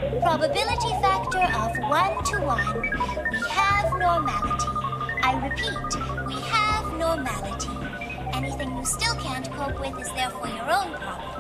Probability factor of 1 to 1. We have normality. I repeat, we have normality. Anything you still can't cope with is therefore your own problem.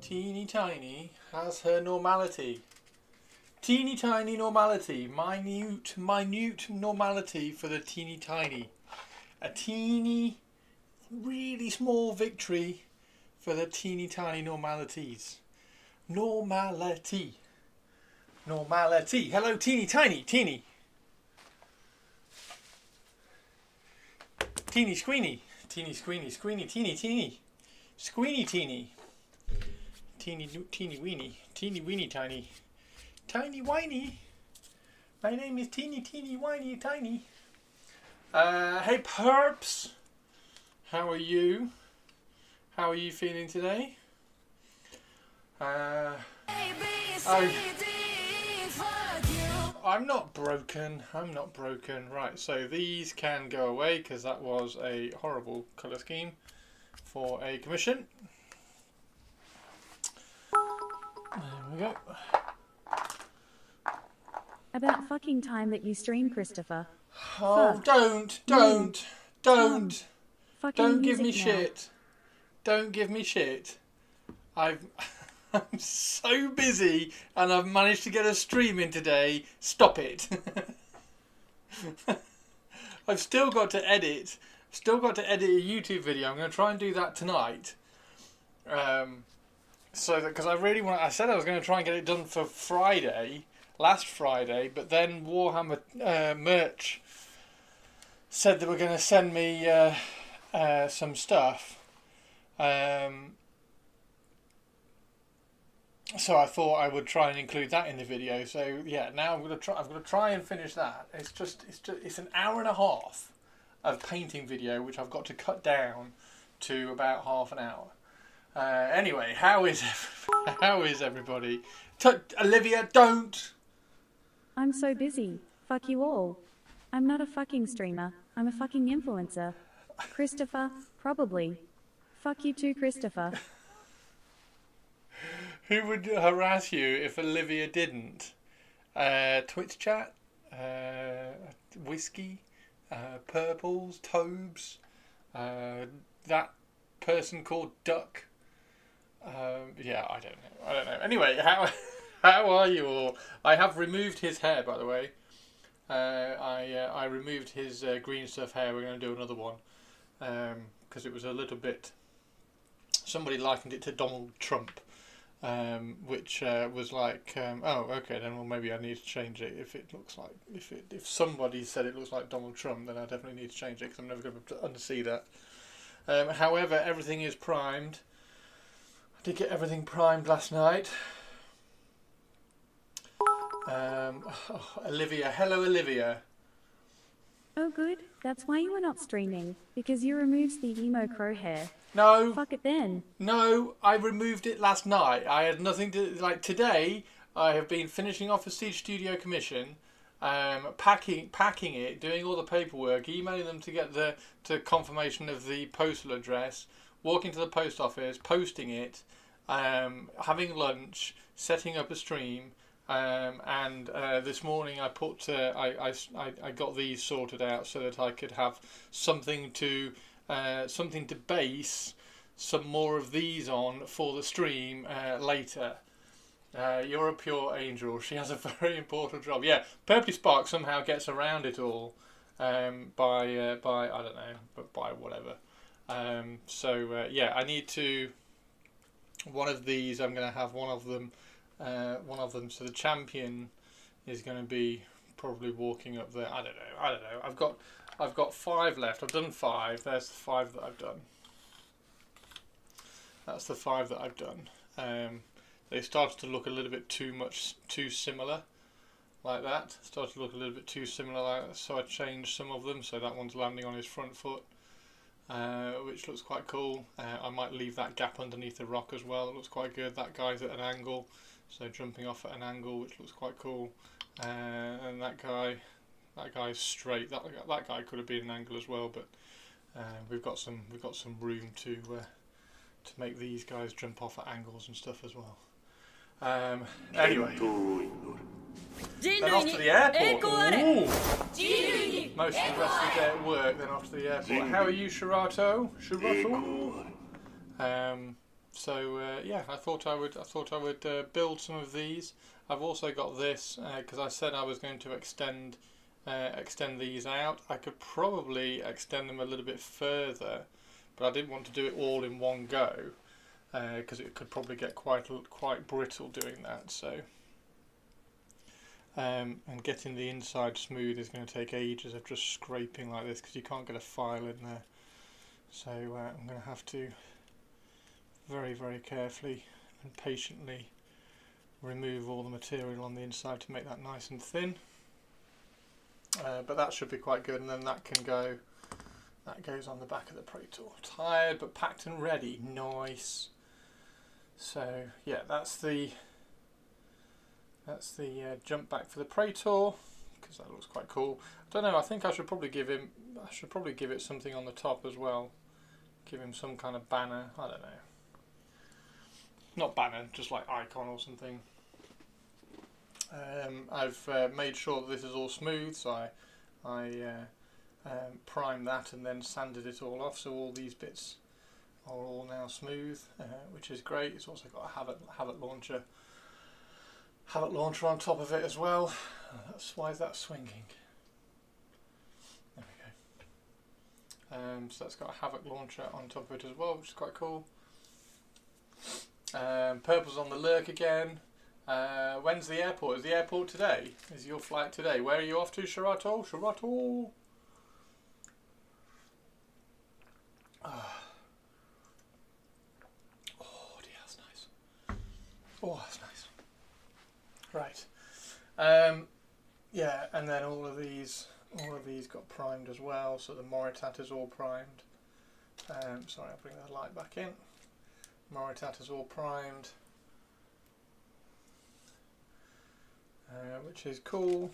Teeny tiny has her normality. Teeny tiny normality. Minute normality for the teeny tiny. A teeny, really small victory for the teeny tiny normalities. Normality. Normality. Hello, teeny tiny. Teeny. Teeny squeeny. Teeny squeeny. Squeeny teeny teeny. Squeeny teeny. Teeny weeny tiny. Tiny whiny. My name is teeny whiny tiny. Hey perps. How are you? How are you feeling today? I'm not broken. Right, so these can go away because that was a horrible colour scheme for a commission. There we go. About fucking time that you stream, Christopher. Oh, Fuck. don't Fucking give me music now. shit. Don't give me shit. I'm so busy and I've managed to get a stream in today. Stop it. I've still got to edit. A YouTube video. I'm going to try and do that tonight. So that because I really want. I said I was going to try and get it done for last Friday, but then Warhammer merch said they were going to send me some stuff. So I thought I would try and include that in the video. So yeah, now I'm going to try and finish that. It's an hour and a half of painting video, which I've got to cut down to about half an hour. Anyway, how is everybody? Olivia, don't. I'm so busy. Fuck you all. I'm not a fucking streamer. I'm a fucking influencer. Christopher, probably. Fuck you too, Christopher. Who would harass you if Olivia didn't? Twitch chat, whiskey, purples, Tobes, that person called Duck. Yeah, I don't know. Anyway, how are you all? I have removed his hair, by the way. I removed his green stuff hair. We're going to do another one because it was a little bit. Somebody likened it to Donald Trump, which was like, oh, okay, then well maybe I need to change it if it looks like if somebody said it looks like Donald Trump, then I definitely need to change it because I'm never going to be able to unsee that. However, everything is primed. I did get everything primed last night. Olivia, hello Olivia. Oh good, that's why you were not streaming, because you removed the emo crow hair. No. Fuck it then. No, I removed it last night. I had nothing to, like, today I have been finishing off a Siege Studio commission, packing it, doing all the paperwork, emailing them to get to confirmation of the postal address, walking to the post office, posting it, having lunch, setting up a stream, and this morning I put I got these sorted out so that I could have something to base some more of these on for the stream later. You're a pure angel. She has a very important job. Yeah, Purpley Spark somehow gets around it all by I don't know, but by whatever. Yeah, I need to. One of these, I'm going to have one of them. So the champion is going to be probably walking up there. I don't know. I've got 5 left. I've done 5. There's the 5 that I've done. That's the 5 that I've done. They started to look a little bit too similar, like that. Started to look a little bit too similar, like that. So I changed some of them. So that one's landing on his front foot, which looks quite cool. I might leave that gap underneath the rock as well. It looks quite good. That guy's at an angle, so jumping off at an angle, which looks quite cool. And that guy's straight. That guy could have been an angle as well, but we've got some room to make these guys jump off at angles and stuff as well. Anyway, then off to the airport. Ooh. Most of the rest of the day at work, then off to the airport. How are you, Shirato? Yeah, I thought I would build some of these. I've also got this because I said I was going to extend these out. I could probably extend them a little bit further, but I didn't want to do it all in one go because it could probably get quite brittle doing that. So, and getting the inside smooth is going to take ages of just scraping like this because you can't get a file in there. So I'm going to have to very, very carefully and patiently remove all the material on the inside to make that nice and thin. But that should be quite good, and then that can go. That goes on the back of the Praetor. Tired but packed and ready. Nice. So yeah, that's the jump back for the Praetor because that looks quite cool. I don't know. I think I should probably give it something on the top as well. Give him some kind of banner. I don't know. Not banner, just like icon or something. I've made sure that this is all smooth, so I primed that and then sanded it all off, so all these bits are all now smooth, which is great. It's also got a Havoc launcher on top of it as well. Why is that swinging? There we go. So that's got a Havoc launcher on top of it as well, which is quite cool. Purple's on the lurk again. When's the airport? Is the airport today? Is your flight today? Where are you off to, Shirato? Shirato! Oh dear, that's nice. Oh, that's nice. Right. Yeah, and then all of these got primed as well. So the Moritat is all primed. Sorry, I'll bring the light back in. Moritat is all primed, which is cool.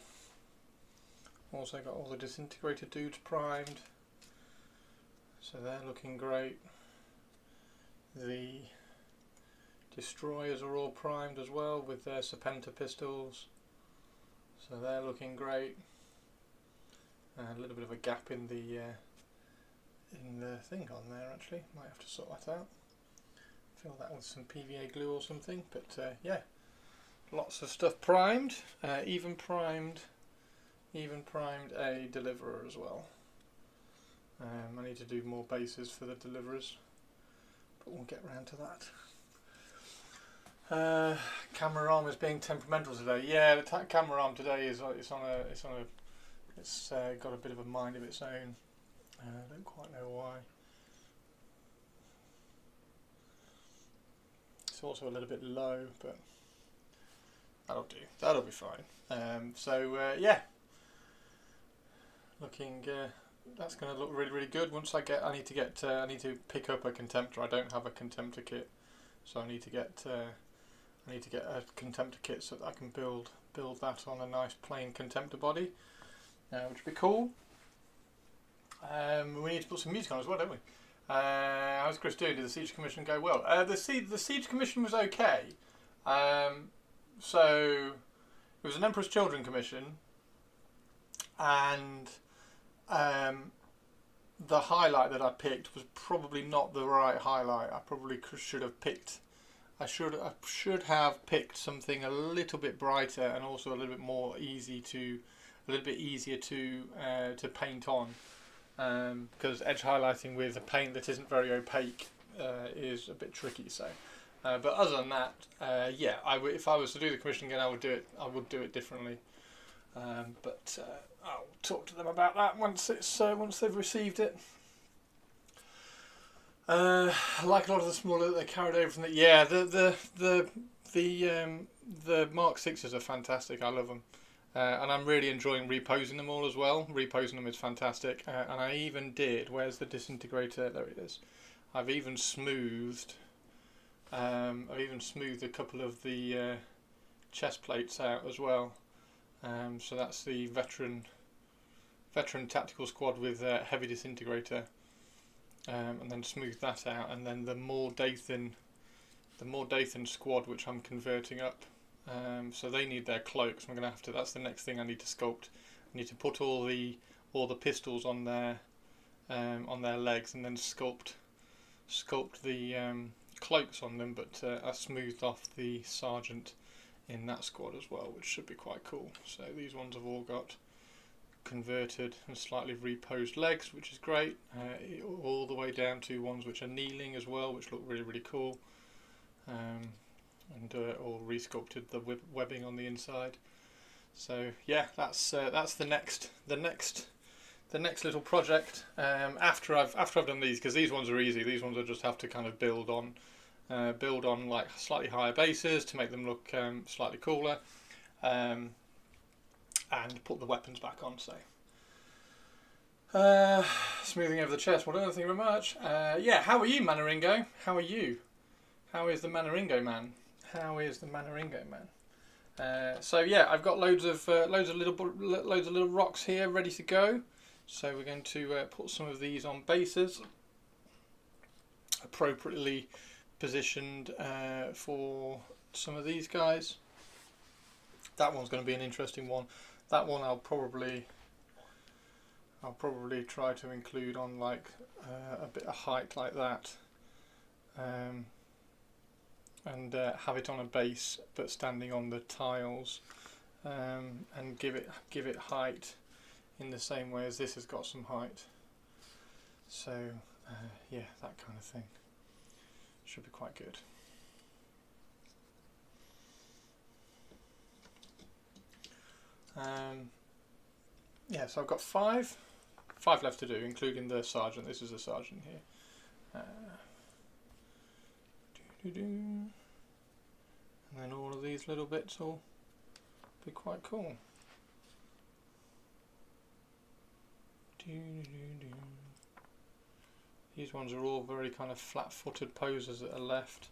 Also got all the disintegrated dudes primed, so they're looking great. The destroyers are all primed as well with their Serpenta pistols, so they're looking great. A little bit of a gap in the thing on there actually, might have to sort that out. Fill that with some PVA glue or something, but yeah, lots of stuff primed. Even primed a deliverer as well. I need to do more bases for the deliverers, but we'll get round to Camera arm is being temperamental today. Yeah, the camera arm today is it's got a bit of a mind of its own. I don't quite know why. It's also a little bit low, but that'll do. That'll be fine. Yeah, looking. That's going to look really, really good. Once I need to pick up a Contemptor. I don't have a Contemptor kit, so I need to get a Contemptor kit so that I can build that on a nice plain Contemptor body, which would be cool. We need to put some music on as well, don't we? How's Chris doing? Did the Siege Commission go well? The Siege Commission was okay. So it was an Emperor's Children commission, and the highlight that I picked was probably not the right highlight. I probably should have picked. I should have picked something a little bit brighter and also a little bit easier to paint on. Because edge highlighting with a paint that isn't very opaque is a bit tricky. So, but other than that, yeah, if I was to do the commission again, I would do it differently. But I'll talk to them about that once they've received it. I like a lot of the smaller that they carried over from the. Yeah, the Mark 6s are fantastic. I love them. And I'm really enjoying reposing them all as well. Reposing them is fantastic. And I even did. Where's the disintegrator? There it is. I've even smoothed a couple of the chest plates out as well. So that's the veteran tactical squad with heavy disintegrator, and then smooth that out. And then the more Dathan squad, which I'm converting up. So they need their cloaks. I'm going to have to. That's the next thing I need to sculpt. I need to put all the pistols on their legs, and then sculpt the cloaks on them. But I smoothed off the sergeant in that squad as well, which should be quite cool. So these ones have all got converted and slightly reposed legs, which is great. All the way down to ones which are kneeling as well, which look really, really cool. And all resculpted the webbing on the inside. So yeah, that's the next little project. After I've done these, because these ones are easy. These ones I just have to kind of build on like slightly higher bases to make them look slightly cooler, and put the weapons back on. So smoothing over the chest. Well done, thank you very much. Yeah, how are you, Manaringo? How are you? How is the Manaringo man? How is the Manaringo man? So yeah, I've got loads of little rocks here ready to go. So we're going to put some of these on bases, appropriately positioned for some of these guys. That one's going to be an interesting one. That one I'll probably try to include on like a bit of height like that. And have it on a base but standing on the tiles, and give it height in the same way as this has got some height. So yeah, that kind of thing should be quite good. Yeah, so I've got five left to do, including the sergeant. This is the sergeant here. And then all of these little bits will be quite cool. These ones are all very kind of flat-footed posers that are left,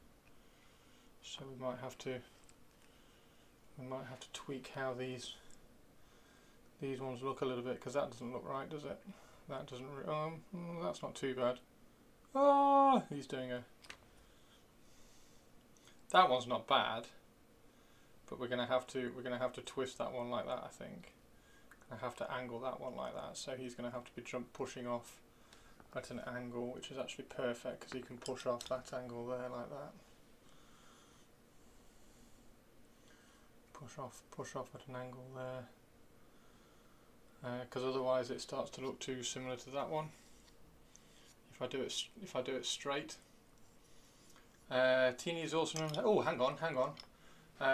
so we might have to tweak how these ones look a little bit, because that doesn't look right, does it? That doesn't. That's not too bad. Oh, he's doing a. That one's not bad, but we're gonna have to twist that one like that. I think I have to angle that one like that. So he's gonna have to be pushing off at an angle, which is actually perfect because he can push off that angle there like that. Push off at an angle there, because otherwise it starts to look too similar to that one. If I do it straight. Teeny is awesome. Oh, hang on.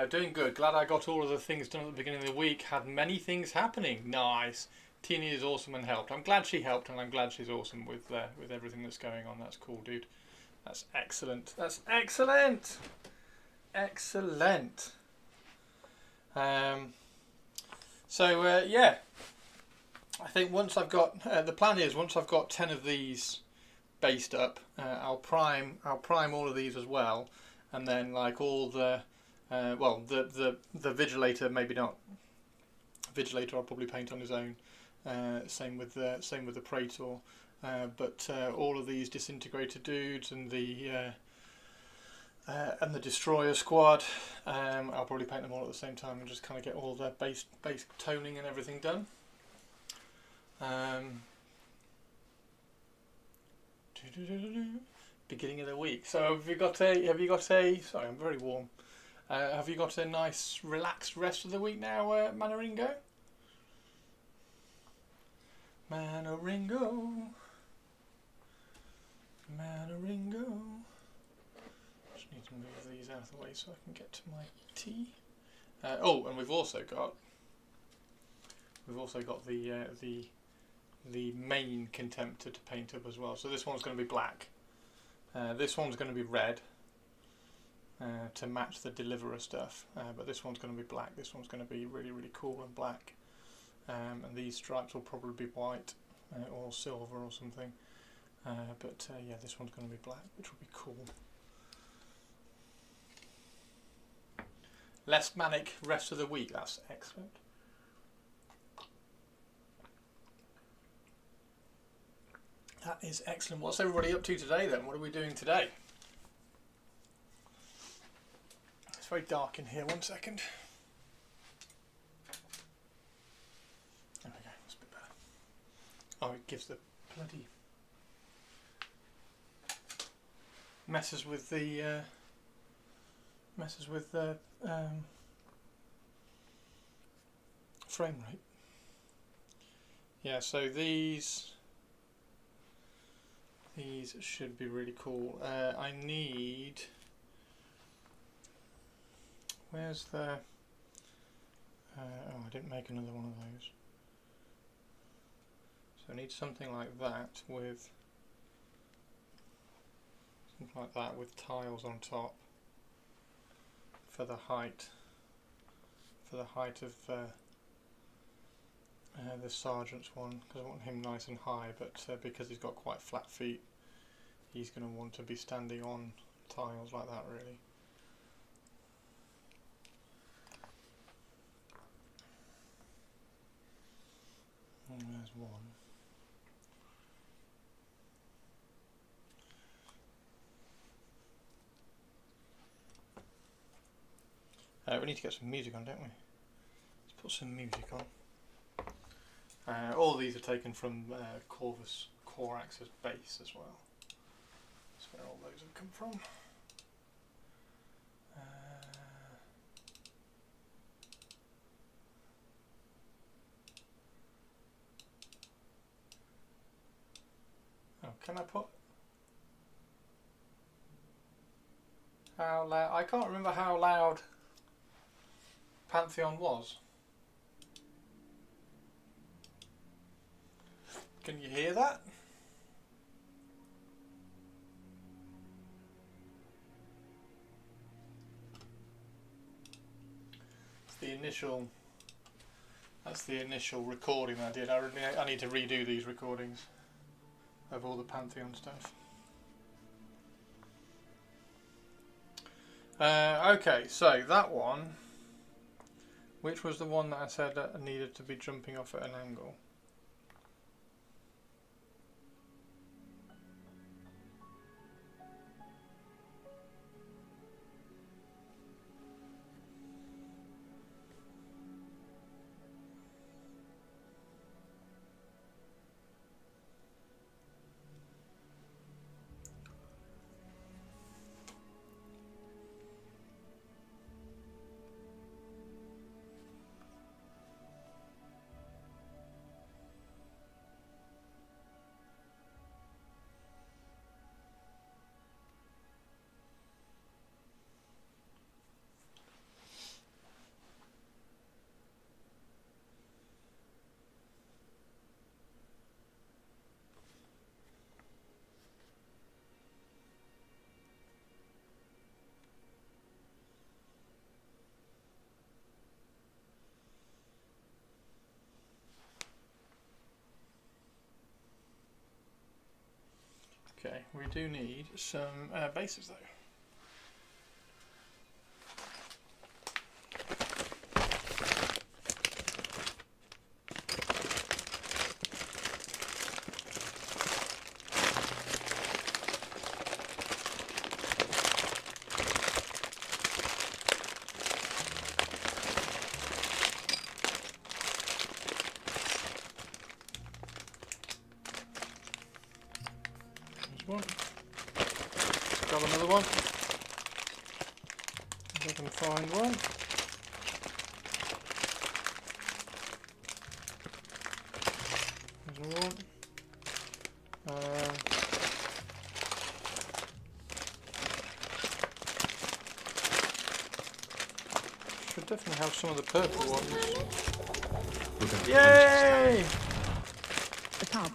Doing good. Glad I got all of the things done at the beginning of the week. Had many things happening. Nice. Teeny is awesome and helped. I'm glad she helped, and I'm glad she's awesome with everything that's going on. That's cool, dude. That's excellent. That's excellent. Excellent. Yeah. I think once I've got the plan is once I've got 10 of these based up, I'll prime all of these as well, and then like all the the Vigilator, maybe not. Vigilator I'll probably paint on his own. Same with the Praetor, but all of these disintegrator dudes and the Destroyer squad, I'll probably paint them all at the same time and just kind of get all the base toning and everything done. Beginning of the week. So have you got a? Sorry, I'm very warm. Have you got a nice, relaxed rest of the week now, Manaringo? Manaringo. Just need to move these out of the way so I can get to my tea. Oh, and we've also got the main Contemptor to paint up as well. So this one's going to be black. This one's going to be red to match the Deliverer stuff. But this one's going to be black. This one's going to be really, really cool and black. And these stripes will probably be white or silver or something. Yeah, this one's going to be black, which will be cool. Less manic rest of the week. That's excellent. That is excellent. What's everybody up to today then? What are we doing today? It's very dark in here. 1 second. There we go. That's a bit better. Oh, it gives the bloody messes with the frame rate. Yeah. So these should be really cool. I need. Where's the? Oh, I didn't make another one of those. So I need something like that with tiles on top for the height. For the height of the sergeant's one, because I want him nice and high, but because he's got quite flat feet, he's going to want to be standing on tiles like that, really. And there's one. We need to get some music on, don't we? Let's put some music on. All of these are taken from Corvus Corax's base as well. That's where all those have come from. Oh, can I put? How loud? I can't remember how loud Pantheon was. Can you hear that? It's the initial. That's the initial recording I did. I need to redo these recordings of all the Pantheon stuff. Okay, so that one. Which was the one that I said that needed to be jumping off at an angle? Okay, we do need some bases though. One. Grab another one. If I can find one. There's another one. Should definitely have some of the purple ones. Yay! The top.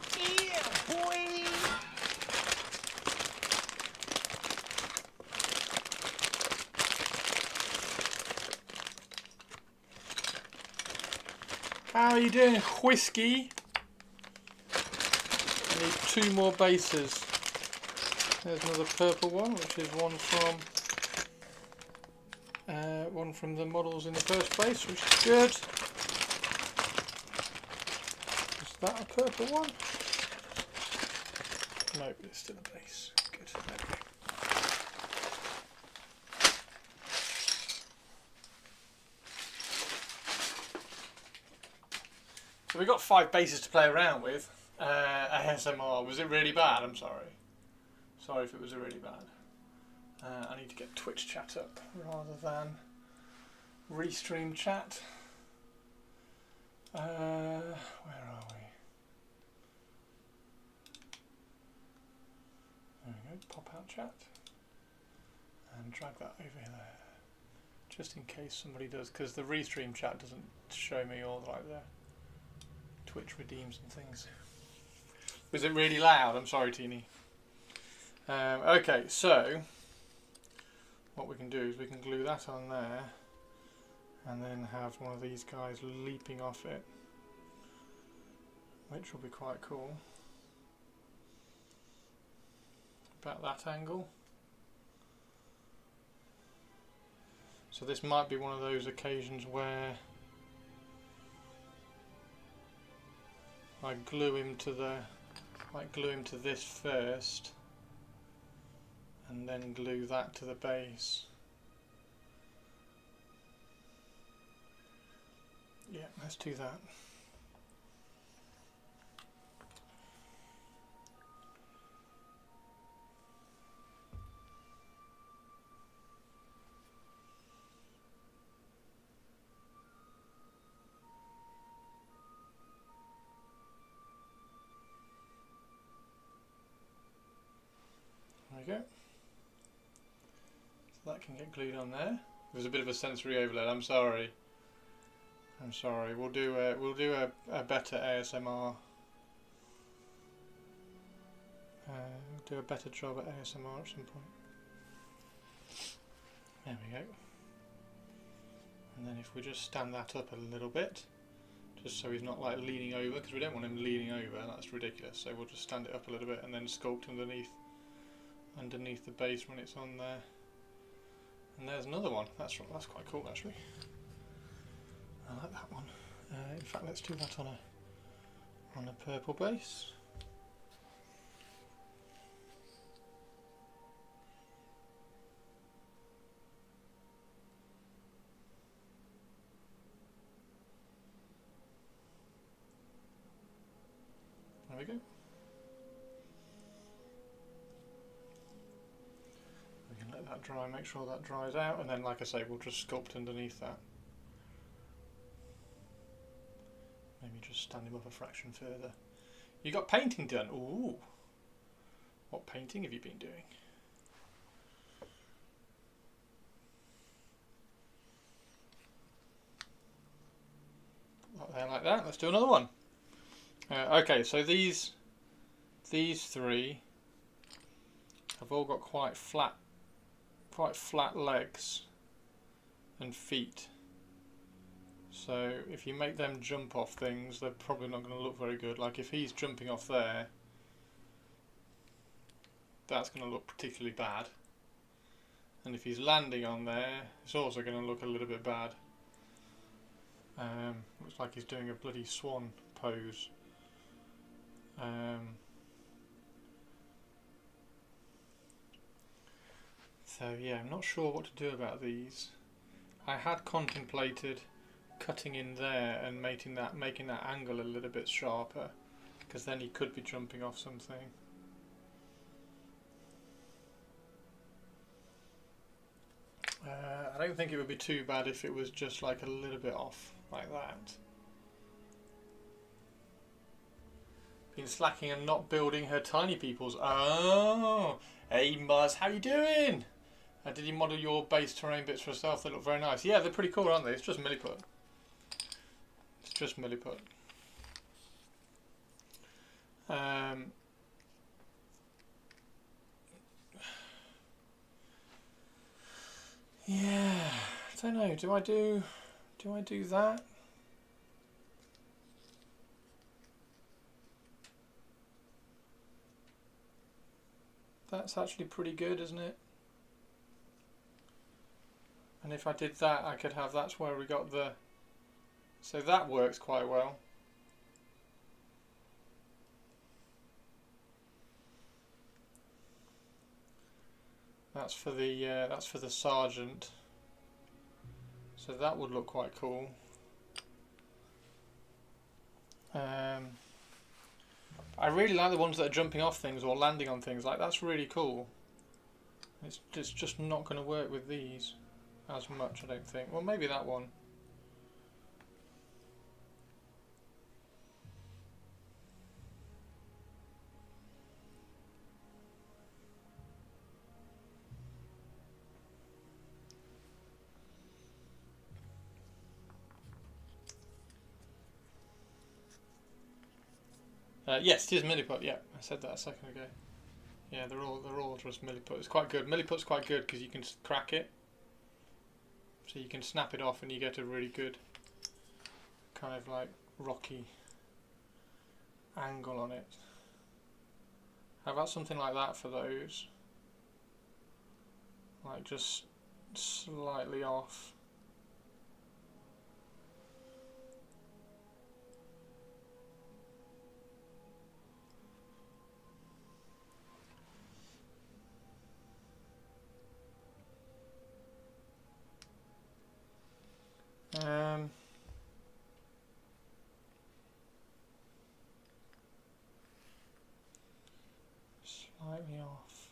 How are you doing, Whiskey? I need 2 more bases. There's another purple one, which is one from the models in the first base, which is good. Is that a purple one? Nope, it's still a base. Good. There we go. So we've got 5 bases to play around with. ASMR, was it really bad? I'm sorry. Sorry if it was really bad. I need to get Twitch chat up rather than Restream chat. Where are we? There we go, pop out chat. And drag that over there. Just in case somebody does, because the Restream chat doesn't show me all like the Twitch redeems and things. Was it really loud? I'm sorry, Teeny. Okay, so what we can do is we can glue that on there and then have one of these guys leaping off it, which will be quite cool. About that angle. So this might be one of those occasions where I glue him to this first, and then glue that to the base. Yeah, let's do that. There we go. So that can get glued on there. There's a bit of a sensory overload. I'm sorry. I'm sorry. We'll do a better ASMR. We'll do a better job at ASMR at some point. There we go. And then if we just stand that up a little bit, just so he's not like leaning over, because we don't want him leaning over. That's ridiculous. So we'll just stand it up a little bit and then sculpt underneath the base when it's on there. And there's another one. That's quite cool actually. I like that one. In fact, let's do that on a purple base. There we go. We can let that dry, make sure that dries out, and then like I say, we'll just sculpt underneath that. Maybe just stand him up a fraction further. You got painting done? Ooh! What painting have you been doing? There like that. Let's do another one. Okay, so these 3 have all got quite flat legs and feet. So if you make them jump off things, they're probably not going to look very good. Like if he's jumping off there, that's going to look particularly bad. And if he's landing on there, it's also going to look a little bit bad. Looks like he's doing a bloody swan pose. So yeah, I'm not sure what to do about these. I had contemplated cutting in there and making that angle a little bit sharper, because then he could be jumping off something. I don't think it would be too bad if it was just like a little bit off like that. Been slacking and not building her tiny peoples. Oh, hey Muzz, how you doing? Did you model your base terrain bits for yourself? They look very nice. Yeah, they're pretty cool, aren't they? It's just Milliput. It's just Milliput. Yeah, I don't know. Do I do that? That's actually pretty good, isn't it? And if I did that, I could have, that's where we got the, so that works quite well. That's for the sergeant. So that would look quite cool. I really like the ones that are jumping off things or landing on things. Like, that's really cool. It's just not going to work with these as much, I don't think. Well, maybe that one. Yes, it is Milliput. Yeah, I said that a second ago. Yeah, they're all just Milliput. It's quite good. Milliput's quite good because you can crack it, so you can snap it off and you get a really good kind of like rocky angle on it. How about something like that for those? Like just slightly off. Slightly off.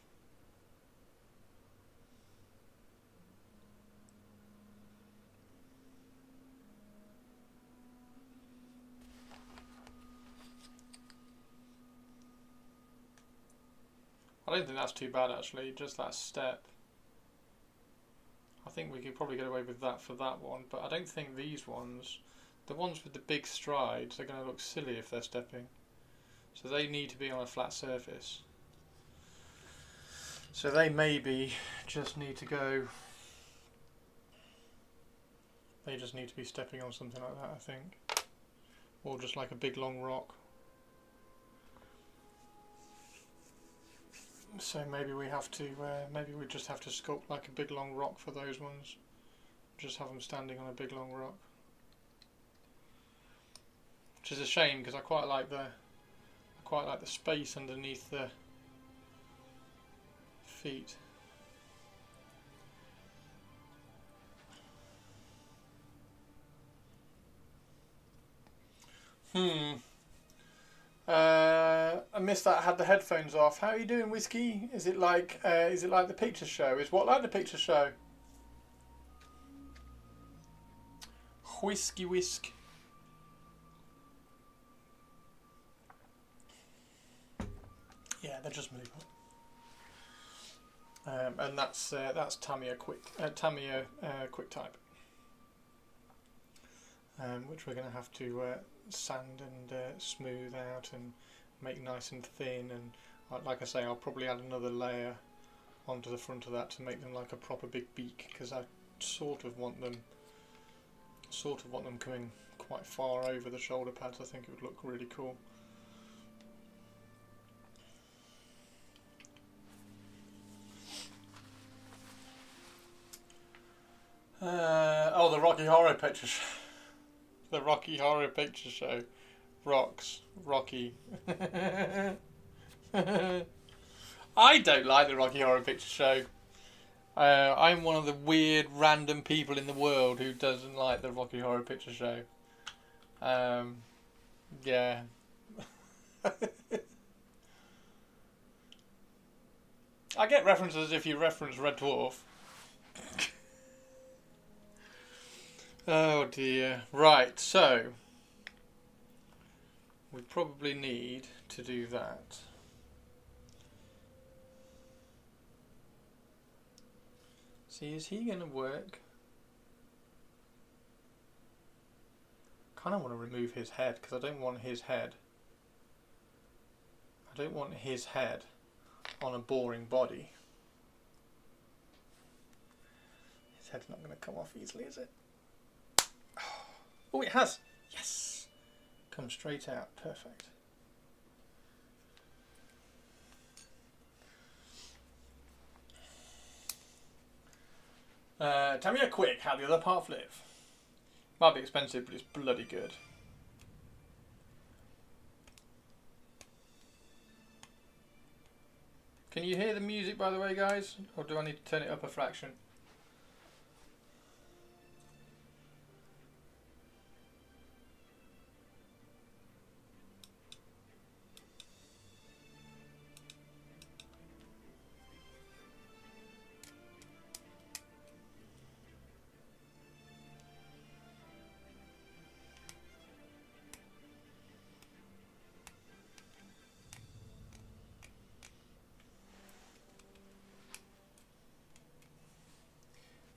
I don't think that's too bad actually, just that step. I think we could probably get away with that for that one, but I don't think these ones, the ones with the big strides, are going to look silly if they're stepping. So they need to be on a flat surface. So they maybe just need to go, they just need to be stepping on something like that, I think. Or just like a big long rock. So maybe we have to, maybe we just have to sculpt like a big long rock for those ones. Just have them standing on a big long rock. Which is a shame because I quite like the space underneath the feet. I missed that. I had the headphones off. How are you doing, Whiskey? Is it like the picture show? Is what like the picture show? Whiskey whisk. Yeah, they're just Milliput. And that's Tamiya QuickType, which we're going to have to sand and smooth out and make nice and thin. And like I say, I'll probably add another layer onto the front of that to make them like a proper big beak, because I sort of want them coming quite far over the shoulder pads. I think it would look really cool. Oh, the Rocky Horror Picture Show. The Rocky Horror Picture Show. Rocks. Rocky. I don't like the Rocky Horror Picture Show. I'm one of the weird, random people in the world who doesn't like the Rocky Horror Picture Show. Yeah. I get references if you reference Red Dwarf. Oh dear. Right, so we probably need to do that. See, is he going to work? Kind of want to remove his head because I don't want his head. I don't want his head on a boring body. His head's not going to come off easily, is it? Oh, it has. Yes. Come straight out. Perfect. Tell me a quick how the other parts live. Might be expensive, but it's bloody good. Can you hear the music, by the way, guys? Or do I need to turn it up a fraction?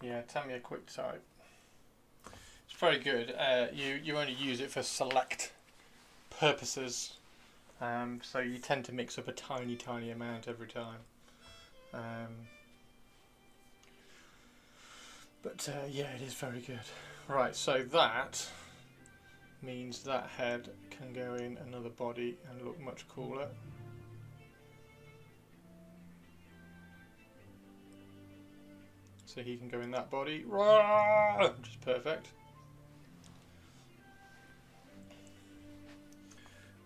Yeah, tell me a quick type. It's very good. You only use it for select purposes, so you tend to mix up a tiny amount every time. But yeah, it is very good. Right, so that means that head can go in another body and look much cooler. So he can go in that body, which is perfect.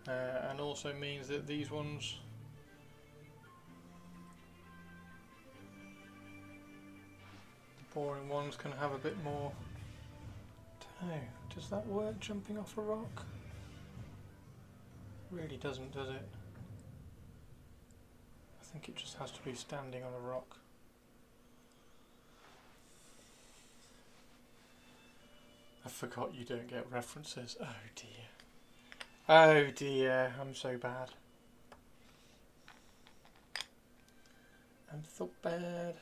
And also means that these ones the boring ones can have a bit more. I don't know, does that work jumping off a rock? Really doesn't, does it? I think it just has to be standing on a rock. I forgot you don't get references. Oh dear. Oh dear, I'm so bad. I'm so bad.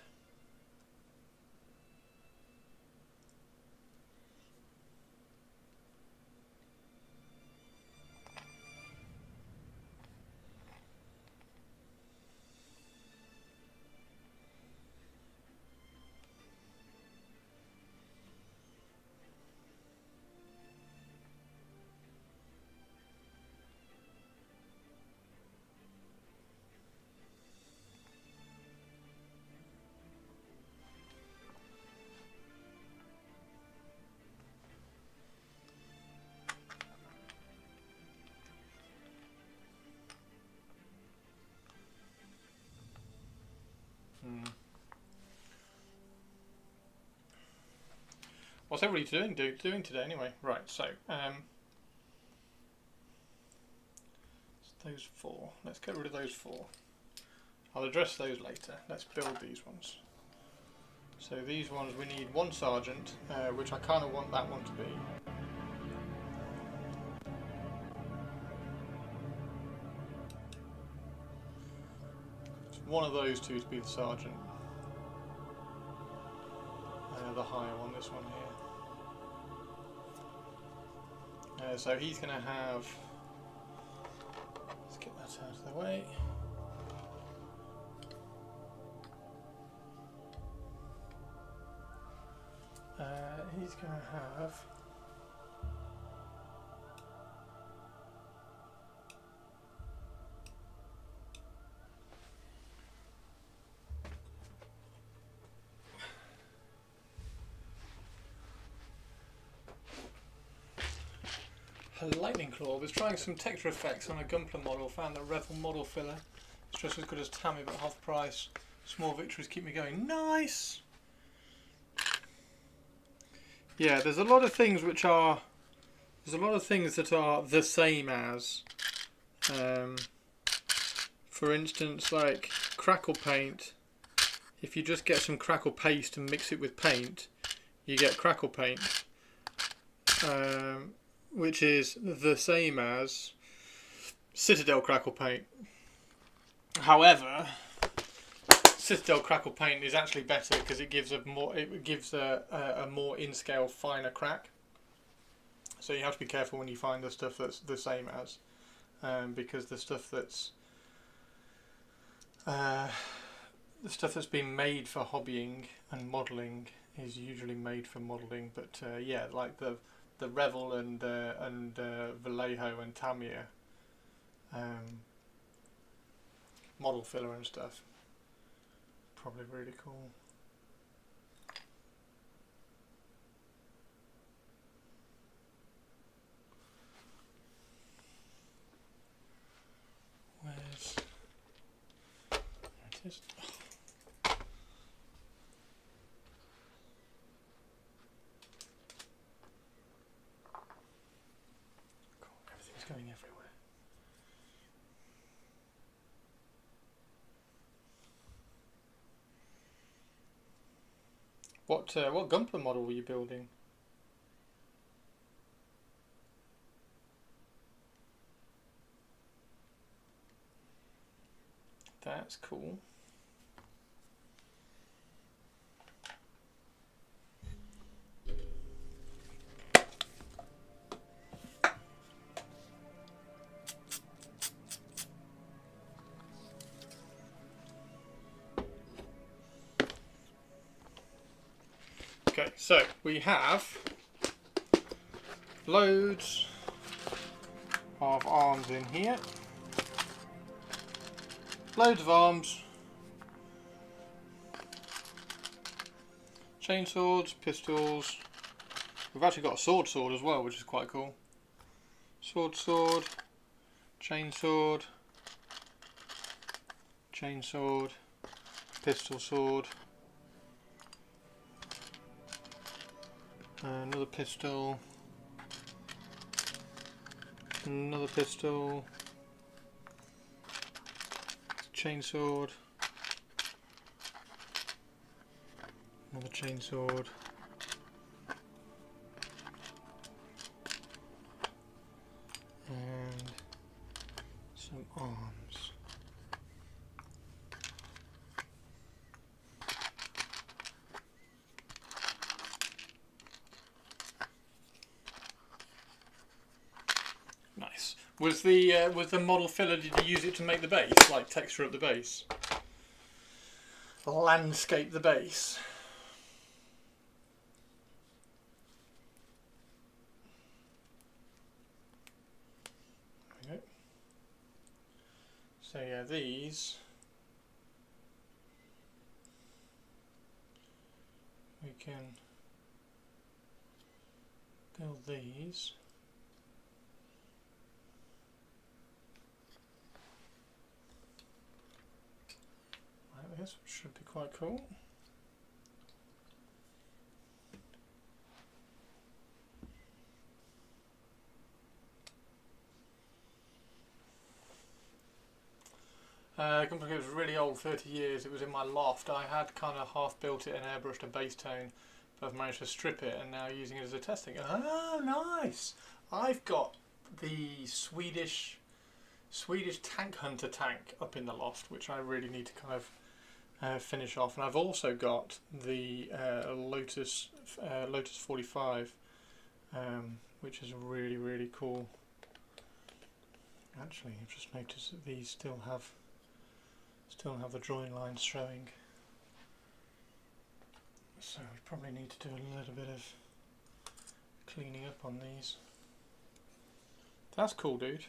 What's everybody doing today anyway? Right, so those four. Let's get rid of those four. I'll address those later. Let's build these ones. So these ones we need one sergeant, which I kind of want that one to be. It's one of those two to be the sergeant. The higher one, this one here. So he's going to have. Let's get that out of the way. He's going to have. Lightning Claw was trying some texture effects on a Gunpla model, found that Revel model filler is just as good as Tammy but half the price. Small victories keep me going. Nice! Yeah, there's a lot of things which are... There's a lot of things that are the same as. For instance, like Crackle Paint. If you just get some Crackle Paste and mix it with paint, you get Crackle Paint. Which is the same as Citadel Crackle Paint. However, Citadel Crackle Paint is actually better because it gives a more in scale, finer crack. So you have to be careful when you find the stuff that's the same as, because the stuff that's been made for hobbying and modelling is usually made for modelling. But yeah, like the Revel and Vallejo and Tamiya model filler and stuff, probably really cool. Where's... There it is. Everything's going everywhere. What Gunpla model were you building? That's cool. Okay, so we have loads of arms in here. Loads of arms. Chainswords, pistols. We've actually got a sword as well, which is quite cool. Sword, chainsword, pistol sword. Another pistol, another pistol, chainsword, another chainsword, and some arms. Nice. Was the model filler, did you use it to make the base, like texture up the base? Landscape the base? There we go. So yeah, these we can build these. This should be quite cool. Gunpla was really old, 30 years. It was in my loft. I had kind of half built it and airbrushed a base tone, but I've managed to strip it and now using it as a testing. Oh, nice! I've got the Swedish Tank Hunter tank up in the loft, which I really need to kind of finish off, and I've also got the Lotus 45, which is really cool. Actually, I've just noticed that these still have the drawing lines showing, so we probably need to do a little bit of cleaning up on these. That's cool, dude.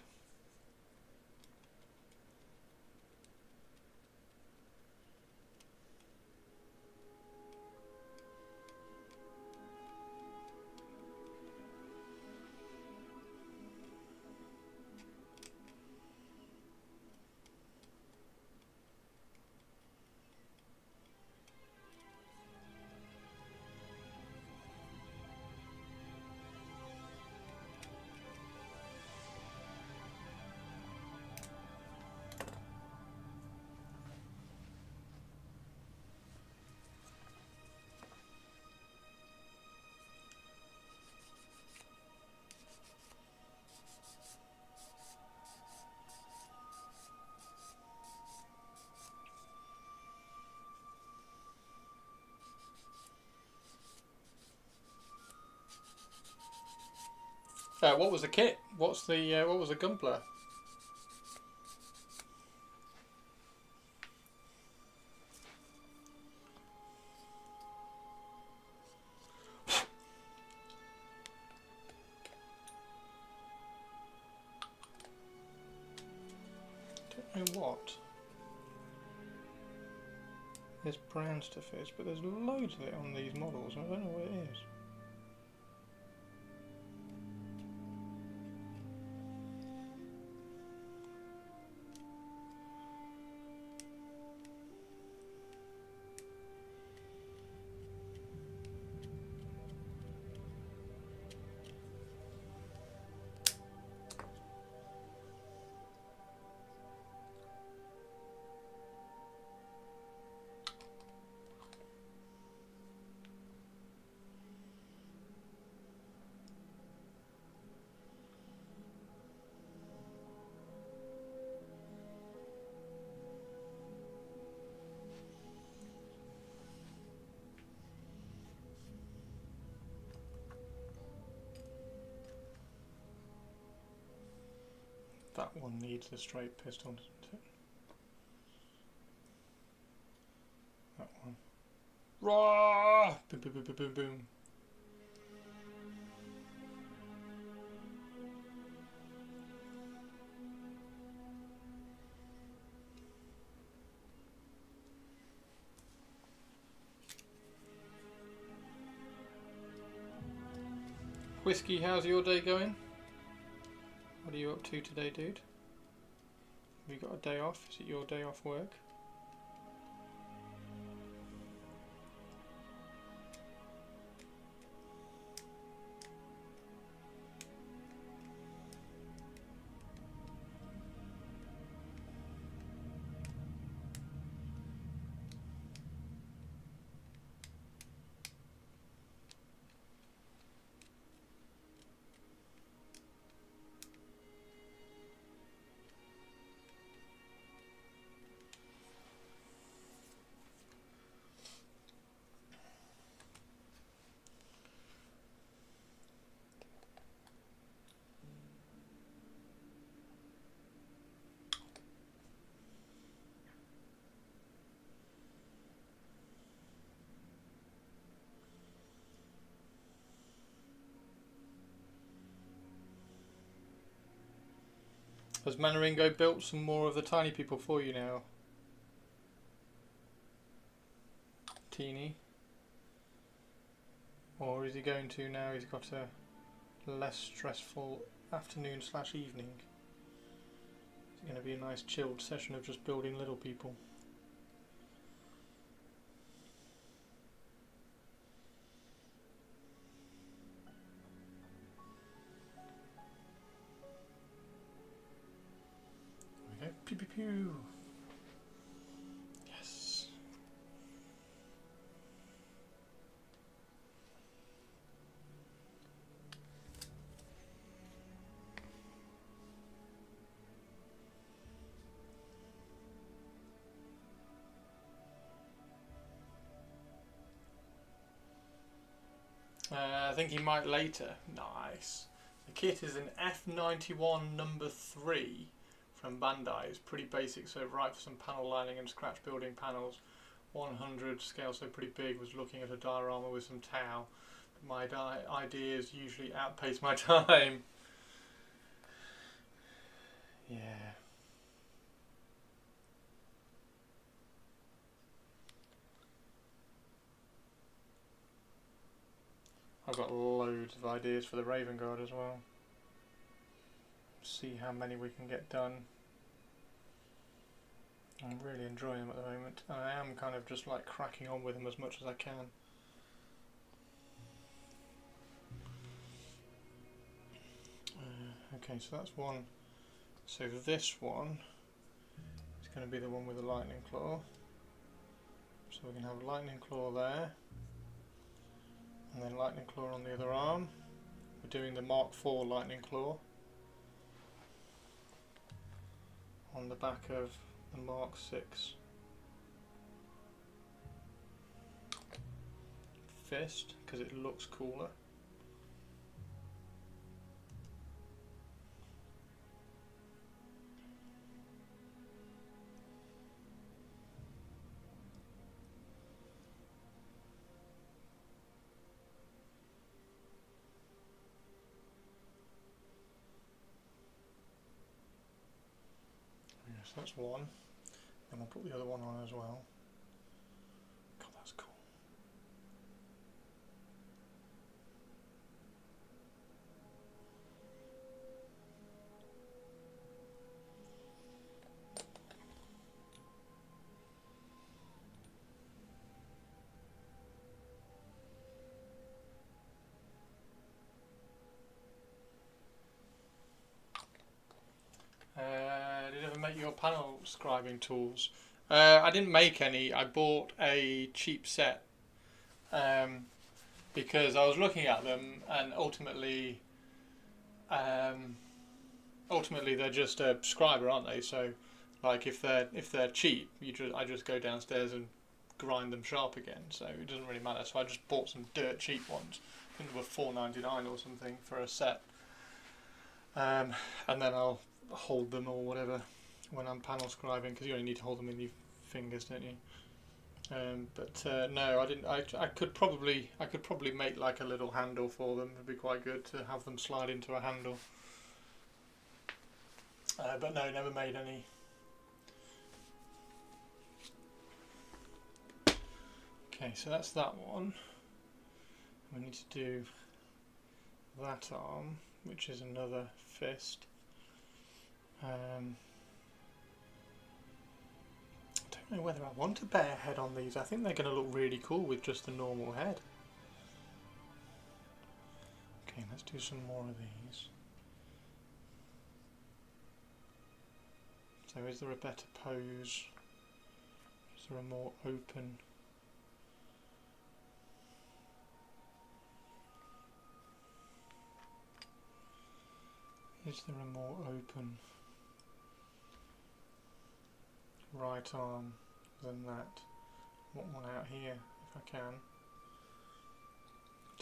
What was the kit? What was the Gunpla? Don't know what this brown stuff is, but there's loads of it on these models, and I don't know what it is. That one needs a straight pistol, doesn't it? That one. Raw! Boom, boom, boom, boom, boom, boom. Whiskey, how's your day going? What are you up to today, dude? Have you got a day off? Is it your day off work? Has Manaringo built some more of the tiny people for you now? Teeny? Or is he going to now he's got a less stressful afternoon / evening? It's going to be a nice chilled session of just building little people. Okay, pew pew pew. Yes. I think he might later. Nice. The kit is an F91 number 3 from Bandai. It's pretty basic, so right for some panel lining and scratch building panels. 100 scale, so pretty big. Was looking at a diorama with some tau. My ideas usually outpace my time. Yeah. I've got loads of ideas for the Raven Guard as well. See how many we can get done. I'm really enjoying them at the moment, and I am kind of just like cracking on with them as much as I can. Okay, so that's one. So this one is going to be the one with the lightning claw. So we can have lightning claw there, and then lightning claw on the other arm. We're doing the Mark IV lightning claw on the back of the Mark VI fist, because it looks cooler. So that's one. Then we'll put the other one on as well. God, that's cool. Did you ever make your panel scribing tools? I didn't make any. I bought a cheap set because I was looking at them, and ultimately they're just a scriber, aren't they? So, like if they're cheap, I just go downstairs and grind them sharp again. So it doesn't really matter. So I just bought some dirt cheap ones. I think they were $4.99 or something for a set, and then I'll hold them or whatever when I'm panel scribing, because you only need to hold them in your fingers, don't you? No, I didn't. I could probably make like a little handle for them. It'd be quite good to have them slide into a handle. But no, never made any. Okay, so that's that one. We need to do that arm, which is another fist. I don't know whether I want a bear head on these. I think they're going to look really cool with just the normal head. Okay, let's do some more of these. So is there a better pose? Is there a more open? Is there a more open right arm than that? I want one out here if I can.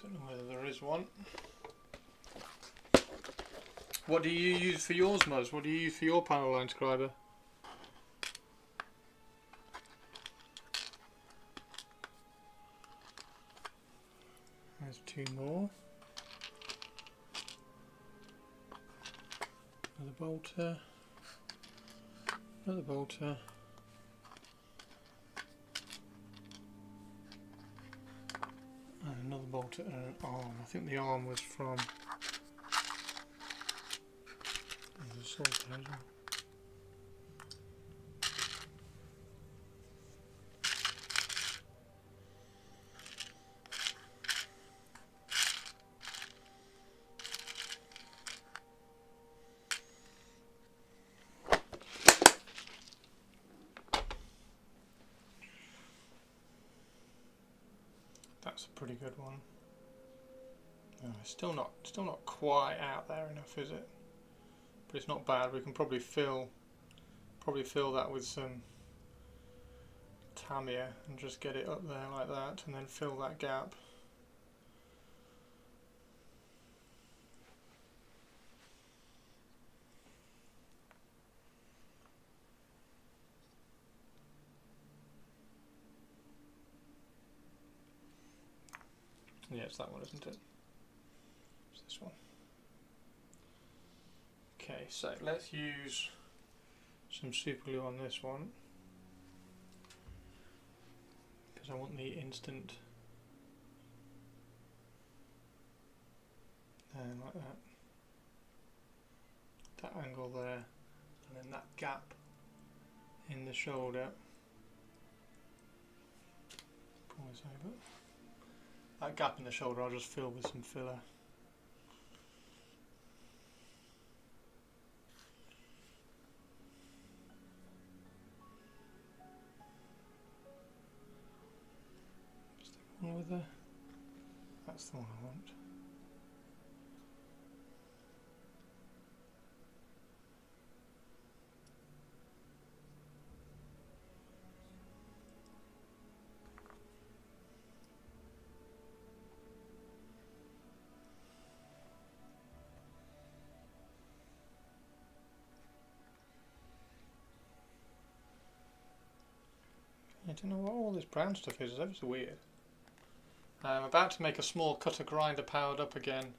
Don't know whether there is one. What do you use for yours, Muzz? What do you use for your panel line scriber? There's two more. Another bolter. Another bolter. And another bolter and an arm. I think the arm was from the salt as well. That's a pretty good one. No, it's still not quite out there enough, is it? But it's not bad. We can probably fill that with some Tamiya and just get it up there like that, and then fill that gap. Yeah, it's that one, isn't it? It's this one. Okay, so let's use some super glue on this one, because I want the instant like that angle there, and then that gap in the shoulder. Pull this over. That gap in the shoulder I'll just fill with some filler. Is there one with the... That's the one I want. I don't know what all this brown stuff is. It's ever so weird. I'm about to make a small cutter grinder powered up again,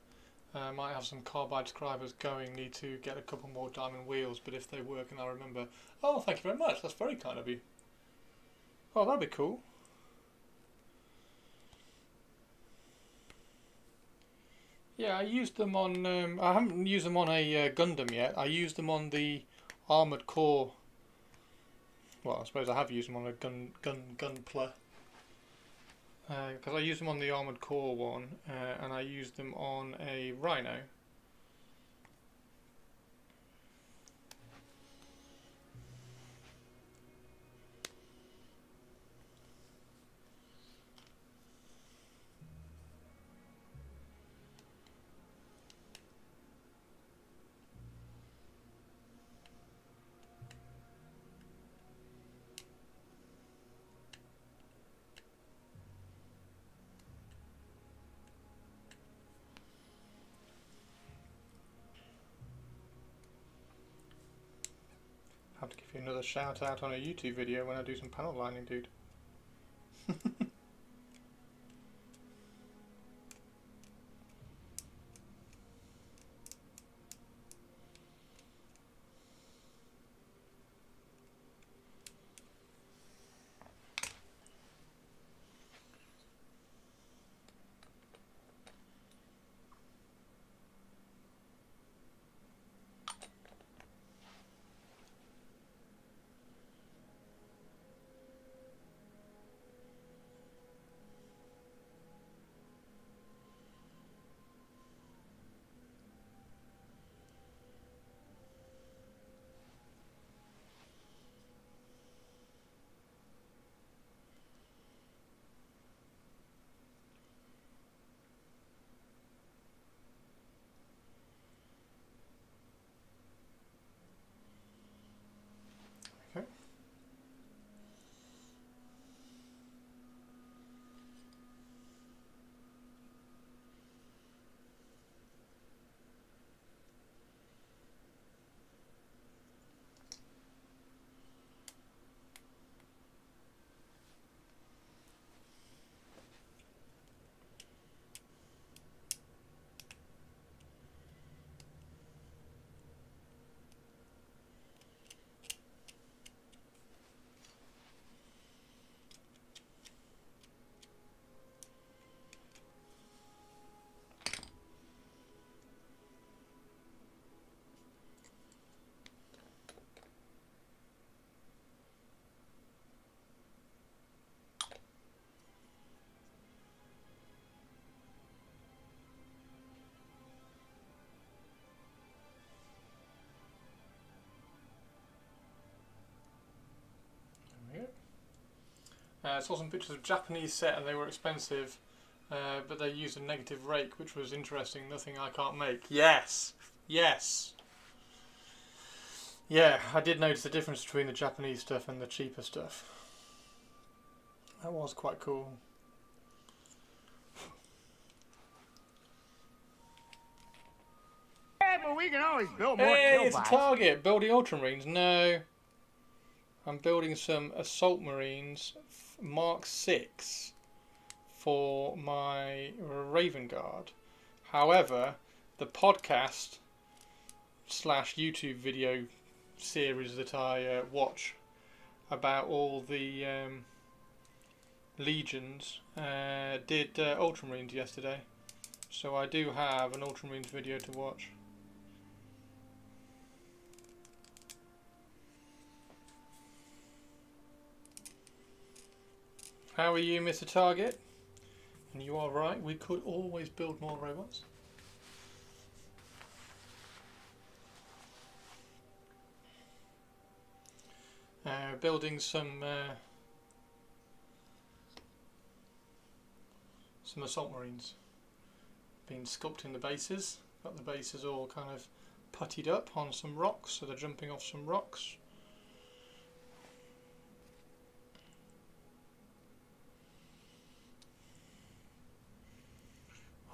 Might have some carbide scribers going, need to get a couple more diamond wheels, but if they work and I remember... Oh, thank you very much, that's very kind of you. Oh, that'd be cool. Yeah, I used them on... I haven't used them on a Gundam yet. I used them on the Armoured Core... Well, I suppose I have used them on a Gunpla. Because I used them on the Armoured Core one, and I used them on a Rhino. Have to give you another shout out on a YouTube video when I do some panel lining, dude. Okay. I saw some pictures of Japanese set and they were expensive, but they used a negative rake, which was interesting. Nothing I can't make. Yes! Yes! Yeah, I did notice the difference between the Japanese stuff and the cheaper stuff. That was quite cool. Yeah, but we can always build more Hey, it's a killbots. target! Building Ultramarines? No. I'm building some Assault Marines Mark 6 for my Raven Guard. However, the podcast / YouTube video series that I watch about all the legions did Ultramarines yesterday. So I do have an Ultramarines video to watch. How are you, Mr. Target? And you are right, we could always build more robots. Building some Assault Marines. Been sculpting the bases. Got the bases all kind of puttied up on some rocks, so they're jumping off some rocks.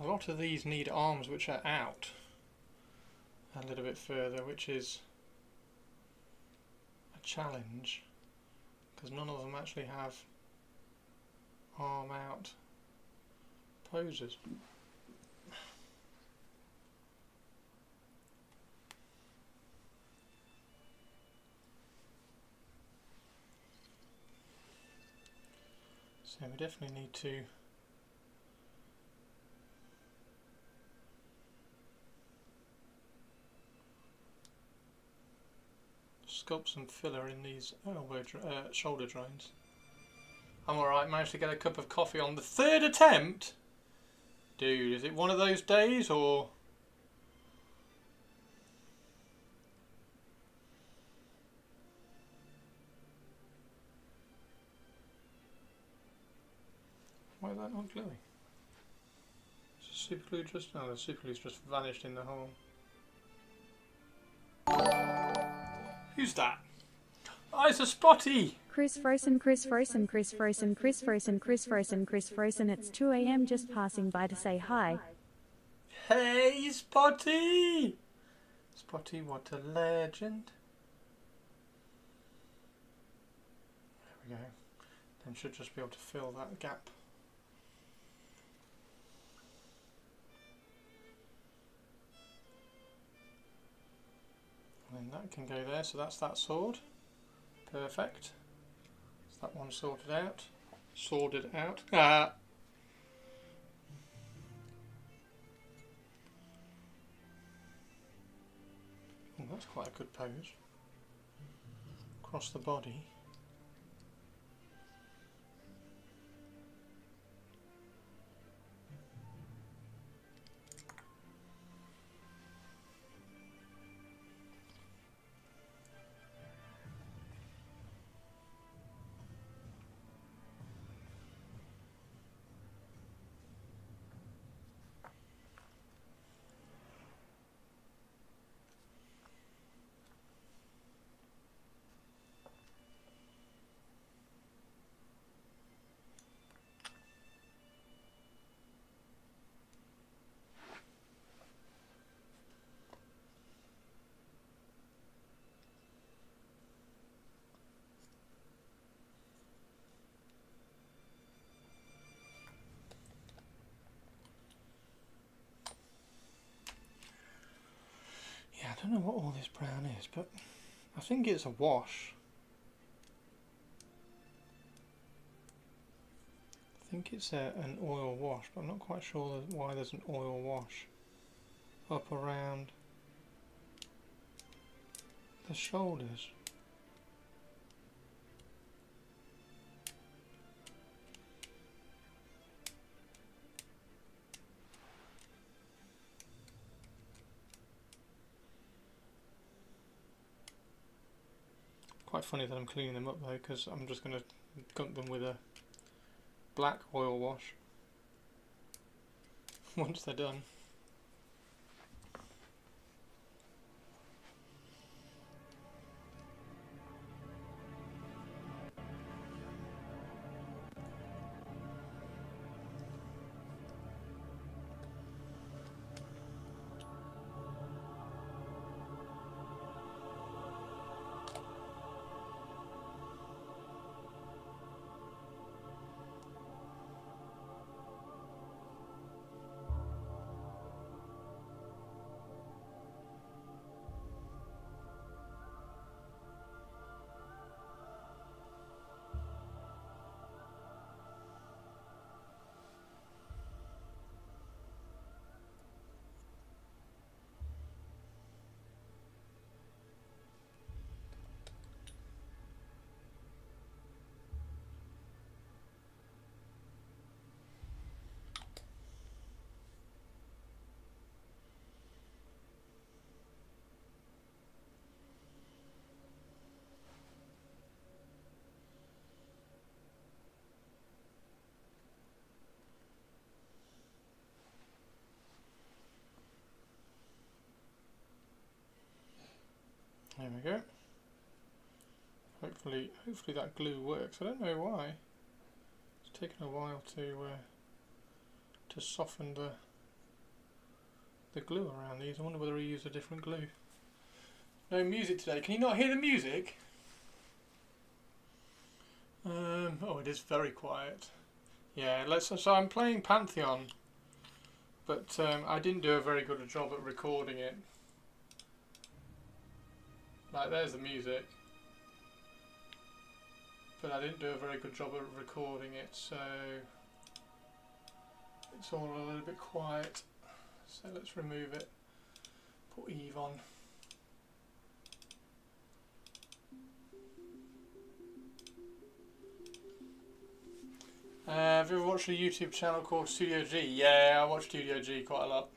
A lot of these need arms which are out a little bit further, which is a challenge because none of them actually have arm out poses. So we definitely need to sculpt some filler in these shoulder joints. I'm alright, managed to get a cup of coffee on the 3rd attempt. Dude, is it one of those days or... Why is that not gluing? Is the super glue just... No, the super glue's just vanished in the hole. Who's that? Oh, it's a Spotty! Chris Frozen, Chris Frozen, Chris Frozen, Chris Frozen, Chris Frozen, Chris Frozen. It's 2 a.m. just passing by to say hi. Hey, Spotty! Spotty, what a legend. There we go. Then should just be able to fill that gap. And that can go there, so that's that sword. Perfect. Is that one sorted out? Sorted out. Ah! Oh, that's quite a good pose. Across the body. I don't know what all this brown is, but I think it's a wash. I think it's an oil wash, but I'm not quite sure why there's an oil wash up around the shoulders. Quite funny that I'm cleaning them up though, because I'm just going to gunk them with a black oil wash once they're done. There we go. Hopefully that glue works. I don't know why. It's taken a while to soften the glue around these. I wonder whether he used a different glue. No music today. Can you not hear the music? Oh, it is very quiet. Yeah, so I'm playing Pantheon, but I didn't do a very good a job at recording it. Like, there's the music. but I didn't do a very good job of recording it, so it's all a little bit quiet. So let's remove it. Put Eve on. Have you ever watched a YouTube channel called Studio G? Yeah, I watch Studio G quite a lot.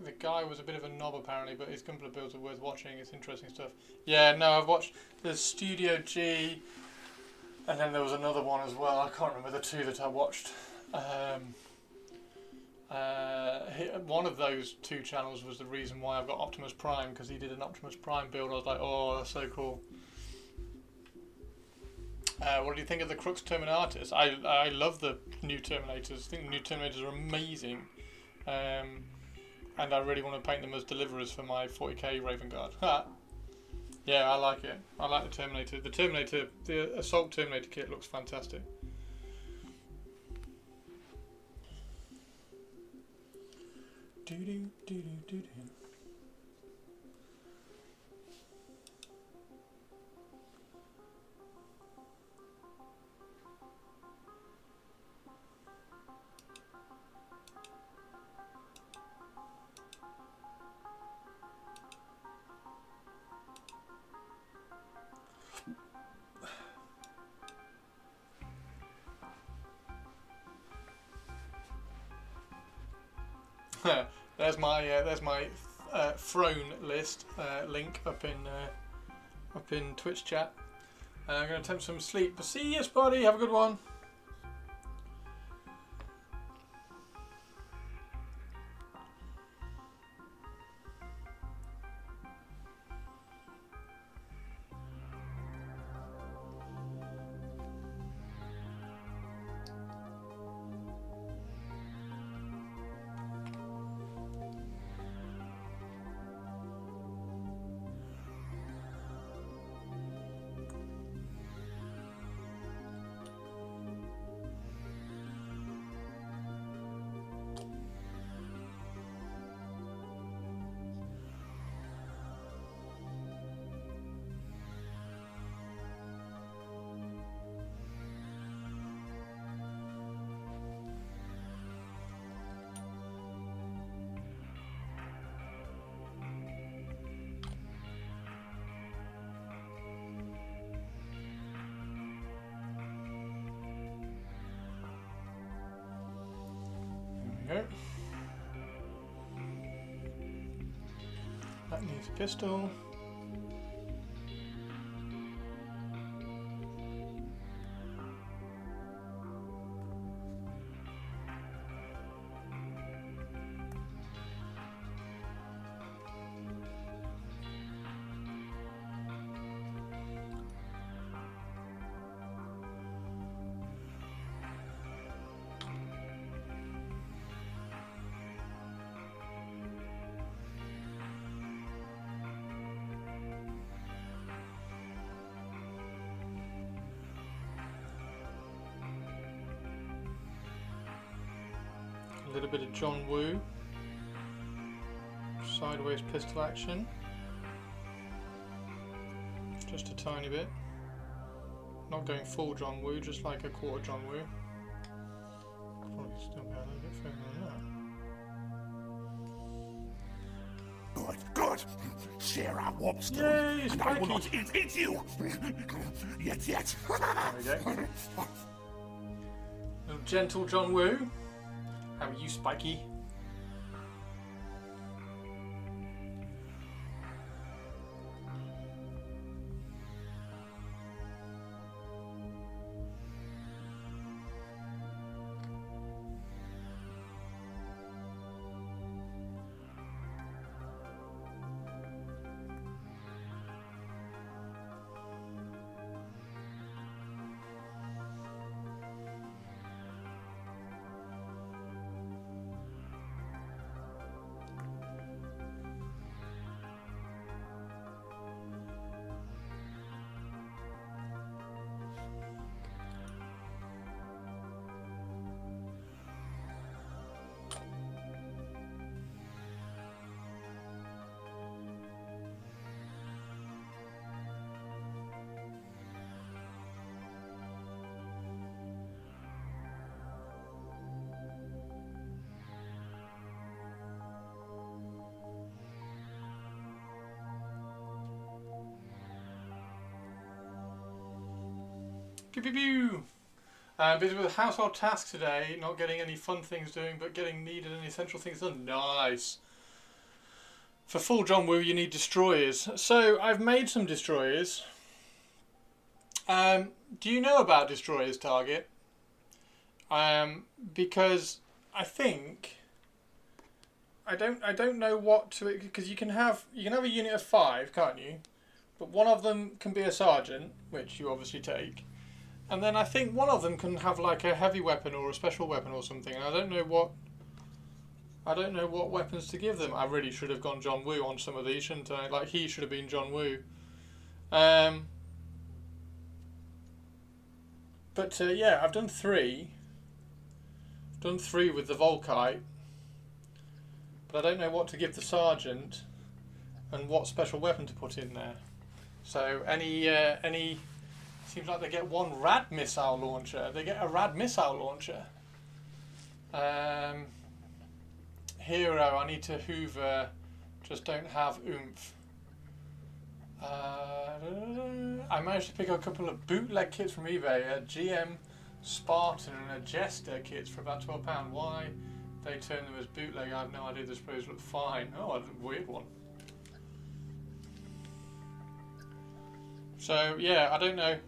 The guy was a bit of a knob apparently, but his couple of builds are worth watching. It's interesting stuff. Yeah, no, I've watched the Studio G, and then there was another one as well. I can't remember the two that I watched. One of those two channels was the reason why I've got Optimus Prime, because he did an Optimus Prime build. I was like, oh, that's so cool. What do you think of the Crux Terminatus? I love the new Terminators. I think the new Terminators are amazing. And I really want to paint them as deliverers for my 40k Raven Guard. Yeah, I like it. I like the Terminator. The Assault Terminator kit looks fantastic. Do do do do do do. There's my throne list link up in Twitch chat. I'm going to attempt some sleep. But see you, buddy. Have a good one. There we go. That needs a pistol. A little bit of John Woo, sideways pistol action, just a tiny bit, not going full John Woo, just like a quarter John Woo. Could probably still go a little bit further than that. Good. Sarah Wobster. Yay, and I will not Spiky! eat you. Yet. There we go. Little gentle John Woo. How are you, Spiky? Pew pew pew. Busy with household tasks today, not getting any fun things doing, but getting needed and essential things done. Nice. For full John Woo, you need destroyers. So I've made some destroyers. Do you know about destroyers, Target? Because I think I don't know what to, because you can have a unit of 5, can't you? But one of them can be a sergeant, which you obviously take, and then I think one of them can have like a heavy weapon or a special weapon or something. And I don't know what weapons to give them. I really should have gone John Woo on some of these, shouldn't I? Like, he should have been John Woo. But yeah, I've done 3. I've done 3 with the Volkite, but I don't know what to give the sergeant and what special weapon to put in there. So any seems like they get 1 rad missile launcher. They get a rad missile launcher. Hero, I need to hoover, just don't have oomph. I managed to pick up a couple of bootleg kits from eBay, a GM Spartan and a Jester kits for about £12. Why they turn them as bootleg, I have no idea. The sprays look fine. Oh, a weird one. So yeah, I don't know.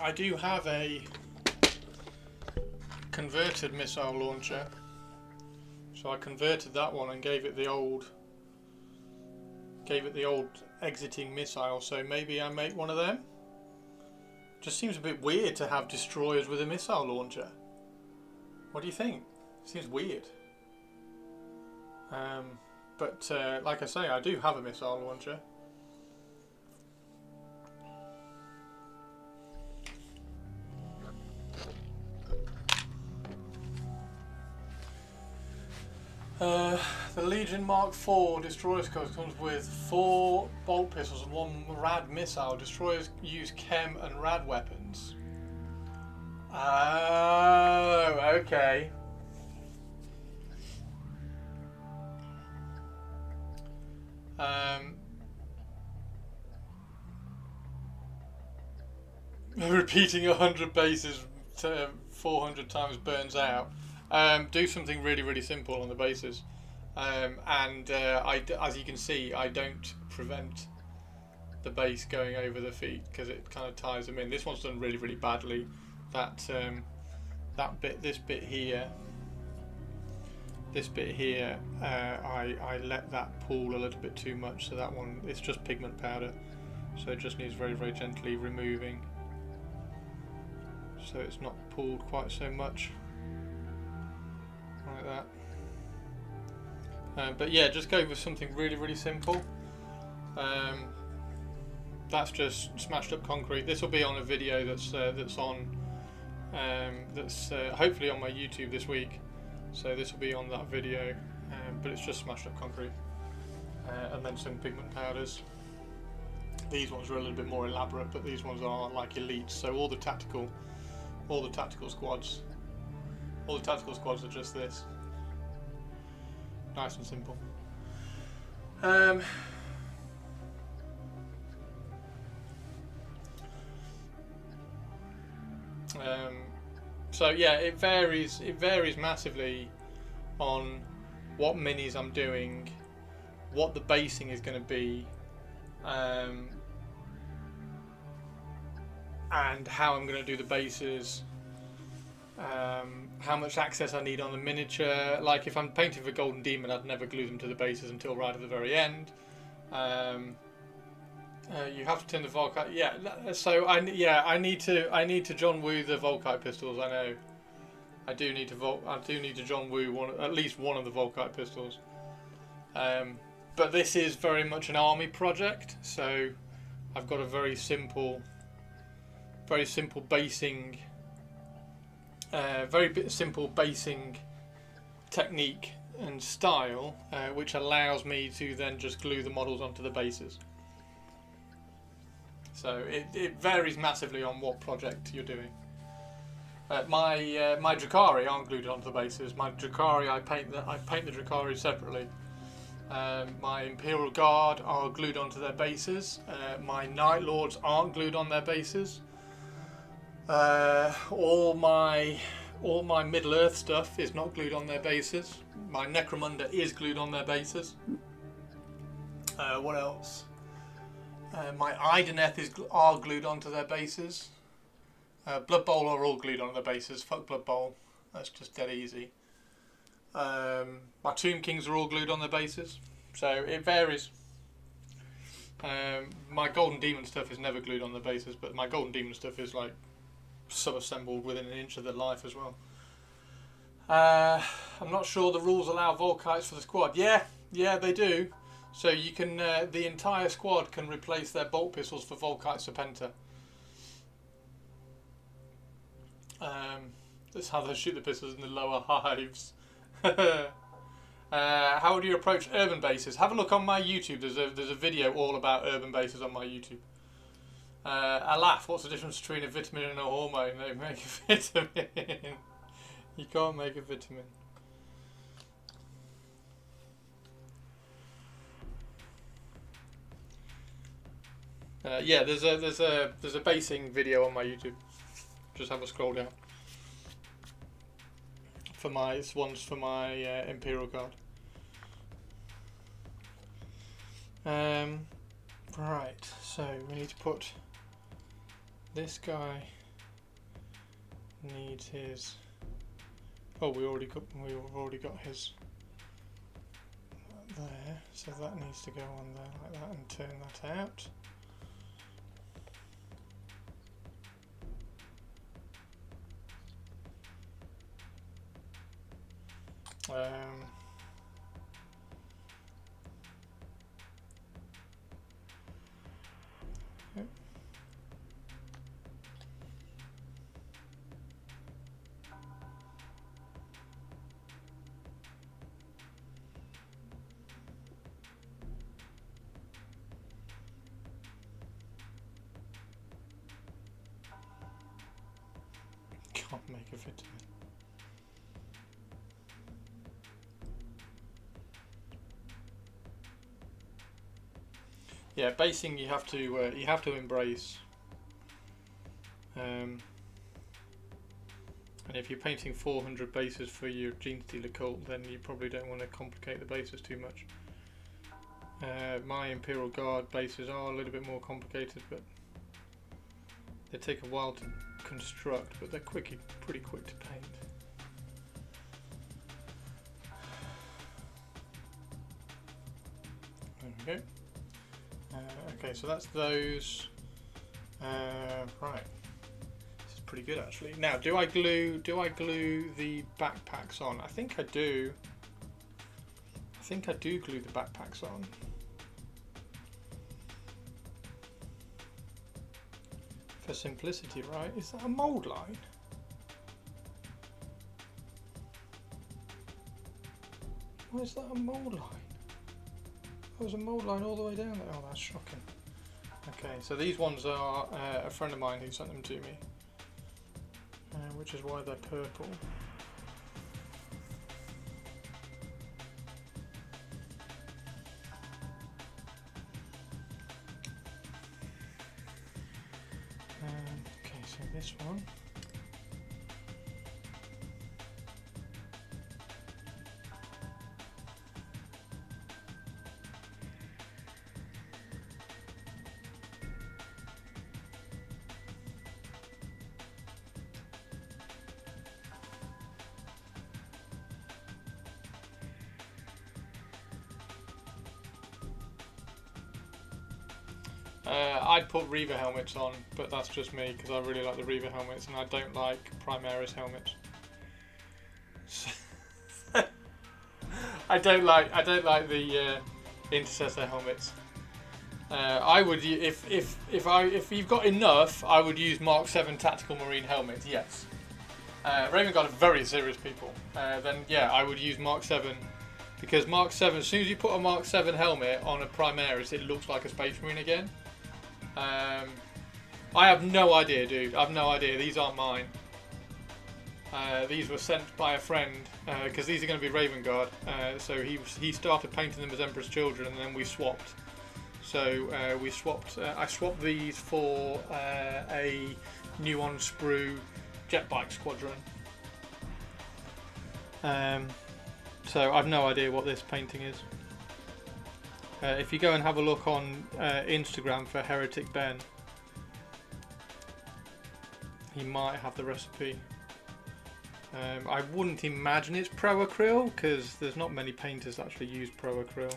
I do have a converted missile launcher, so I converted that one and gave it the old exiting missile. So maybe I make one of them. Just seems a bit weird to have destroyers with a missile launcher. What do you think? Seems weird. But like I say, I do have a missile launcher. The Legion Mark IV destroyer scope comes with 4 bolt pistols and 1 rad missile. Destroyers use chem and rad weapons. Oh, okay. Repeating 100 bases 400 times burns out. Do something really, really simple on the bases. As you can see, I don't prevent the base going over the feet because it kind of ties them in. This one's done really, really badly. This bit here, I let that pool a little bit too much. So that one, it's just pigment powder. So it just needs very, very gently removing. So it's not pooled quite so much. Like that. But yeah, just go with something really, really simple. That's just smashed up concrete. This will be on a video that's hopefully on my YouTube this week. So this will be on that video, but it's just smashed up concrete, and then some pigment powders. These ones are a little bit more elaborate, but these ones are like elites. So all the tactical squads are just this. Nice and simple. So yeah, it varies massively on what minis I'm doing, what the basing is going to be, and how I'm going to do the bases, how much access I need on the miniature. Like if I'm painting for Golden Demon, I'd never glue them to the bases until right at the very end. You have to turn the Volkite. Yeah, so I need to John Woo the Volkite pistols. I know. I do need to John Woo at least one of the Volkite pistols. But this is very much an army project, so I've got a very simple basing, simple basing technique and style, which allows me to then just glue the models onto the bases. So it varies massively on what project you're doing. My Drukhari aren't glued onto the bases. My Drukhari, I paint the Drukhari separately. My Imperial Guard are glued onto their bases. My Night Lords aren't glued on their bases. All my Middle Earth stuff is not glued on their bases. My Necromunda is glued on their bases. What else? My Idoneth are glued onto their bases. Blood Bowl are all glued onto their bases. Fuck Blood Bowl. That's just dead easy. My Tomb Kings are all glued on their bases. So it varies. My Golden Demon stuff is never glued on their bases, but my Golden Demon stuff is like sub-assembled within an inch of their life as well. I'm not sure the rules allow Volkites for the squad. Yeah, they do. So you can, the entire squad can replace their bolt pistols for Volkite Serpenta. That's how they shoot the pistols in the lower hives. How would you approach urban bases? Have a look on my YouTube. There's a video all about urban bases on my YouTube. Alaf, what's the difference between a vitamin and a hormone? They make a vitamin. You can't make a vitamin. Yeah, there's a basing video on my YouTube. Just have a scroll down. This one's for my Imperial Guard. Right, so we need to put this guy needs his. Oh, we've already got his there, so that needs to go on there like that and turn that out. Yep. Can't make a vitamin. Yeah, basing you have to embrace, and if you're painting 400 bases for your Genestealer cult, then you probably don't want to complicate the bases too much. My Imperial Guard bases are a little bit more complicated, but they take a while to construct, but they're pretty quick to paint. There we go. Okay, so that's those. Right, this is pretty good actually. Now, do I glue the backpacks on? I think I do. I think I do glue the backpacks on. For simplicity, right? Is that a mold line? Why is that a mold line? There's a mold line all the way down there. Oh, that's shocking. Okay, so these ones are a friend of mine who sent them to me, which is why they're purple. Okay, so this one. I'd put Reaver helmets on, but that's just me because I really like the Reaver helmets and I don't like Primaris helmets. I don't like the Intercessor helmets. I would, if you've got enough, I would use Mark 7 Tactical Marine helmets. Yes. Raven Guard are very serious people. Then yeah, I would use Mark 7 because Mark 7. As soon as you put a Mark 7 helmet on a Primaris, it looks like a Space Marine again. I have no idea, dude. I have no idea. These aren't mine. These were sent by a friend because these are going to be Raven Guard. So he started painting them as Emperor's Children, and then we swapped. So we swapped. I swapped these for a new on sprue jet bike squadron. So I've no idea what this painting is. If you go and have a look on Instagram for Heretic Ben, he might have the recipe. I wouldn't imagine it's Pro Acryl because there's not many painters that actually use Pro Acryl.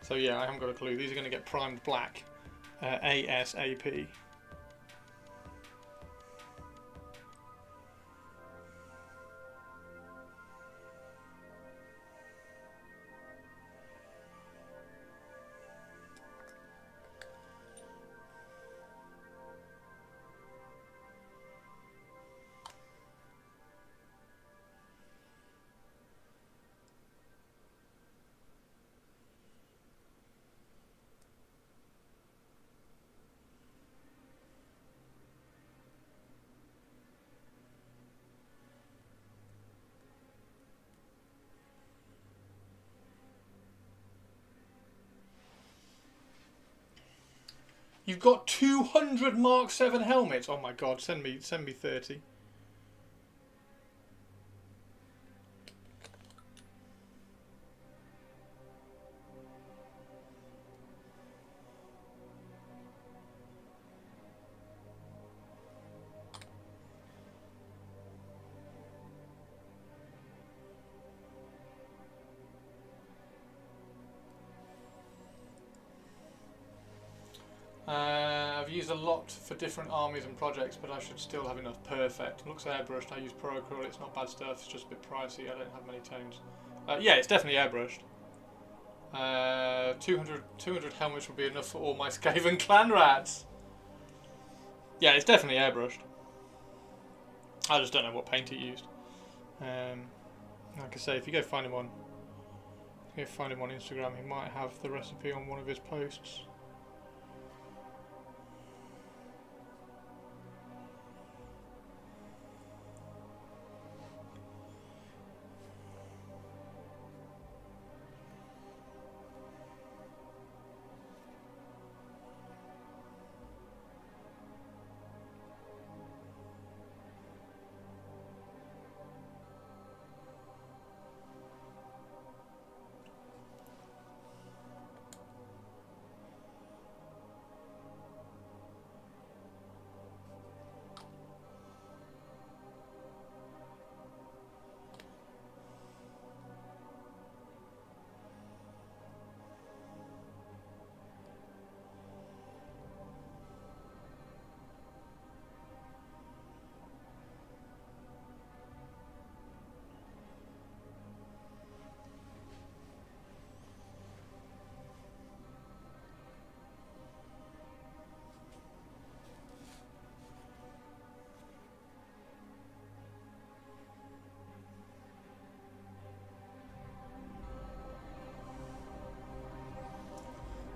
So yeah, I haven't got a clue. These are going to get primed black ASAP. You've got 200 Mark 7 helmets. Oh my god, send me 30. I've used a lot for different armies and projects, but I should still have enough. Perfect. Looks airbrushed. I use Pro Acryl. It's not bad stuff. It's just a bit pricey. I don't have many tones. Yeah, it's definitely airbrushed. 200 helmets would be enough for all my Skaven clan rats. Yeah, it's definitely airbrushed. I just don't know what paint it used. Like I say, if you go find him on Instagram, he might have the recipe on one of his posts.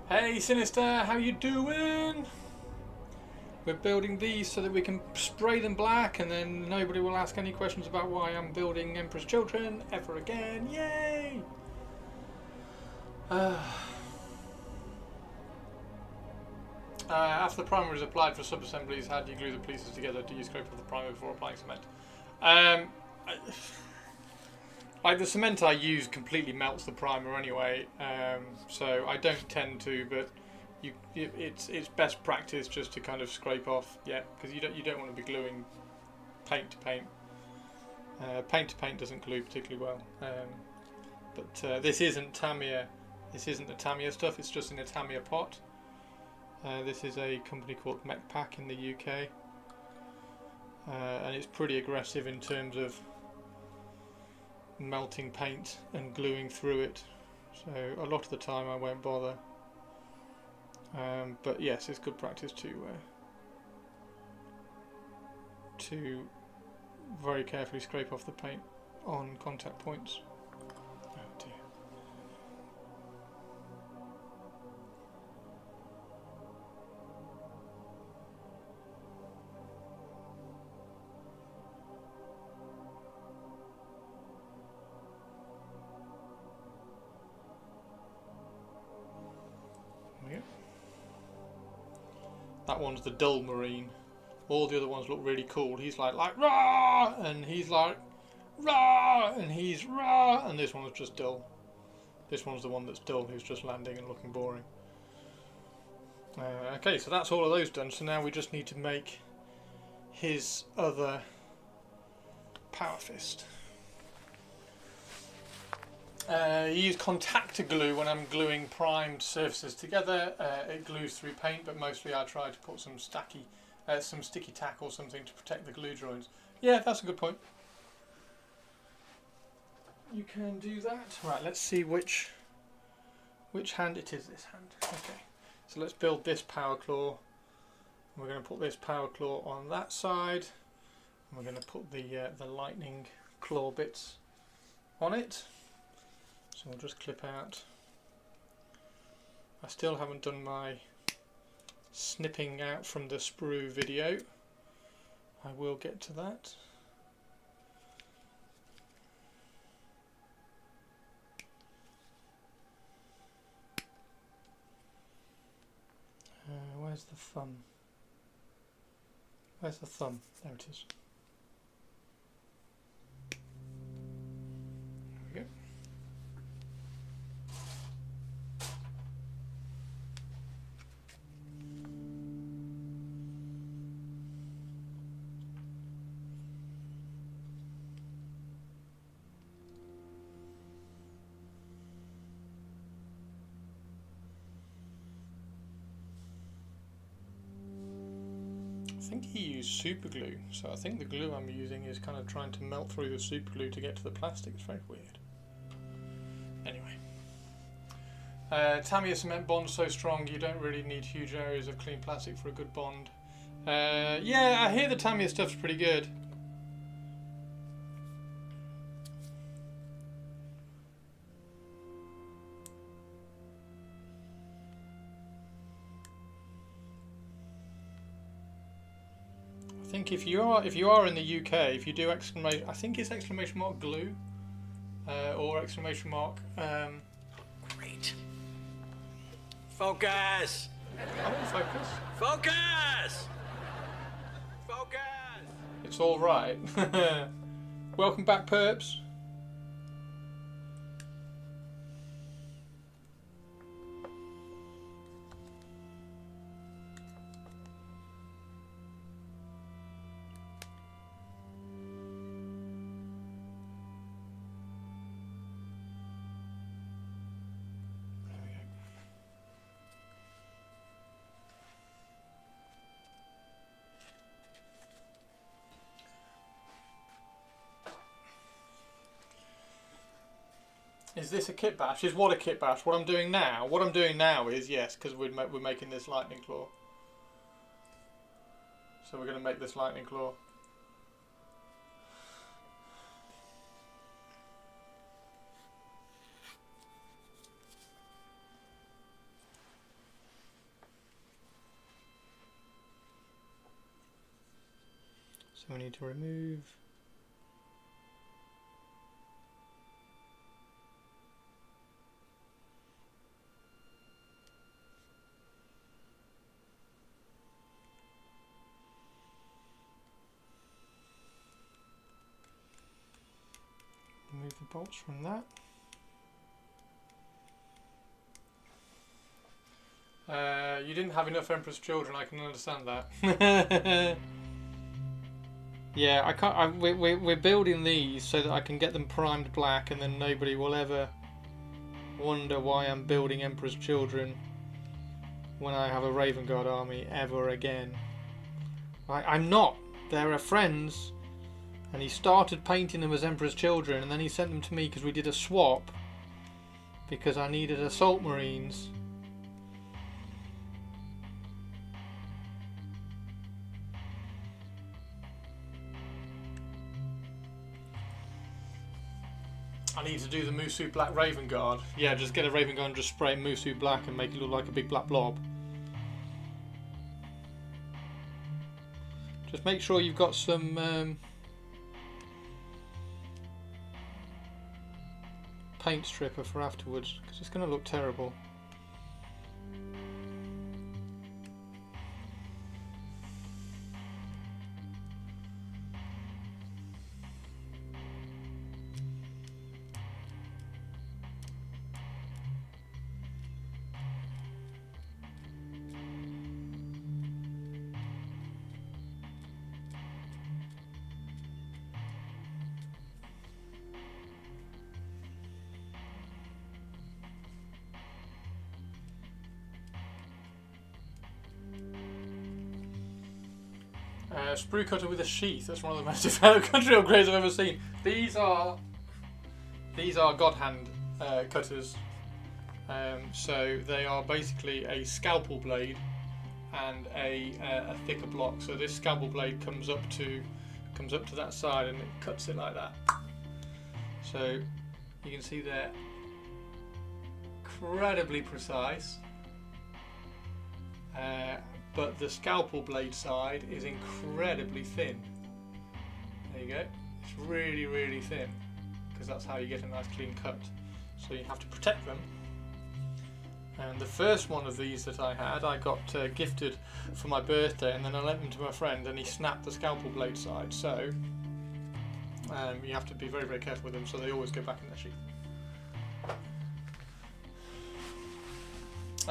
Hey Sinister, how you doing? We're building these so that we can spray them black and then nobody will ask any questions about why I'm building Emperor's Children ever again. Yay! After the primer is applied for sub-assemblies, how do you glue the pieces together? Do you scrape off the primer before applying cement? Like the cement I use completely melts the primer anyway, so I don't tend to, but it's best practice just to kind of scrape off, because you don't want to be gluing paint to paint. Paint to paint doesn't glue particularly well, but this isn't Tamiya. This isn't the Tamiya stuff. It's just in a Tamiya pot. This is a company called MechPack in the UK, and it's pretty aggressive in terms of melting paint and gluing through it, so a lot of the time I won't bother, but yes, it's good practice to very carefully scrape off the paint. on contact points. Oh dear. Yeah. That one's the dull marine. All the other ones look really cool. He's like rah, and he's like rah, and he's rah, and this one's just dull. This one's the one that's dull, who's just landing and looking boring. Okay, so that's all of those done. So now we just need to make his other power fist. Use contactor glue when I'm gluing primed surfaces together. It glues through paint, but mostly I try to put some sticky tack or something to protect the glue joints. Yeah, that's a good point. You can do that. Right, let's see which hand it is. This hand. Okay, so let's build this power claw. We're going to put this power claw on that side. And we're going to put the lightning claw bits on it. So we'll just clip out. I still haven't done my snipping out from the sprue video. I will get to that. Where's the thumb? Where's the thumb? There it is. There we go. I think he used super glue, so I think the glue I'm using is kind of trying to melt through the super glue to get to the plastic. It's very weird. Anyway, Tamiya cement bond's so strong you don't really need huge areas of clean plastic for a good bond. Yeah, I hear the Tamiya stuff's pretty good. I think if you are in the UK, if you do exclamation, I think it's exclamation mark glue, or exclamation mark. Great. Focus. I won't focus. Focus. Focus. It's all right. Welcome back, perps. Is this a kit bash? Is what a kit bash? What I'm doing now? What I'm doing now is, yes, because we're making this lightning claw. So we're going to make this lightning claw. So we need to remove. Remove the bolts from that. You didn't have enough Emperor's Children, I can understand that. Yeah, I can't. We're building these so that I can get them primed black, and then nobody will ever wonder why I'm building Emperor's Children when I have a Raven Guard army ever again. I'm not. They're our friends, and he started painting them as Emperor's Children, and then he sent them to me because we did a swap because I needed Assault Marines. I need to do the Musu Black Raven Guard. Yeah, just get a Raven Guard and just spray Musu Black and make it look like a big black blob. Just make sure you've got some paint stripper for afterwards, because it's going to look terrible. Sprue cutter with a sheath. That's one of the most developed country upgrades I've ever seen. These are God hand cutters. So they are basically a scalpel blade and a thicker block. So this scalpel blade comes up to that side and it cuts it like that. So you can see they're incredibly precise. But the scalpel blade side is incredibly thin. There you go. It's really, really thin, because that's how you get a nice clean cut. So you have to protect them. And the first one of these that I had, I got gifted for my birthday, and then I lent them to my friend, and he snapped the scalpel blade side. So you have to be very, very careful with them, so they always go back in their sheath.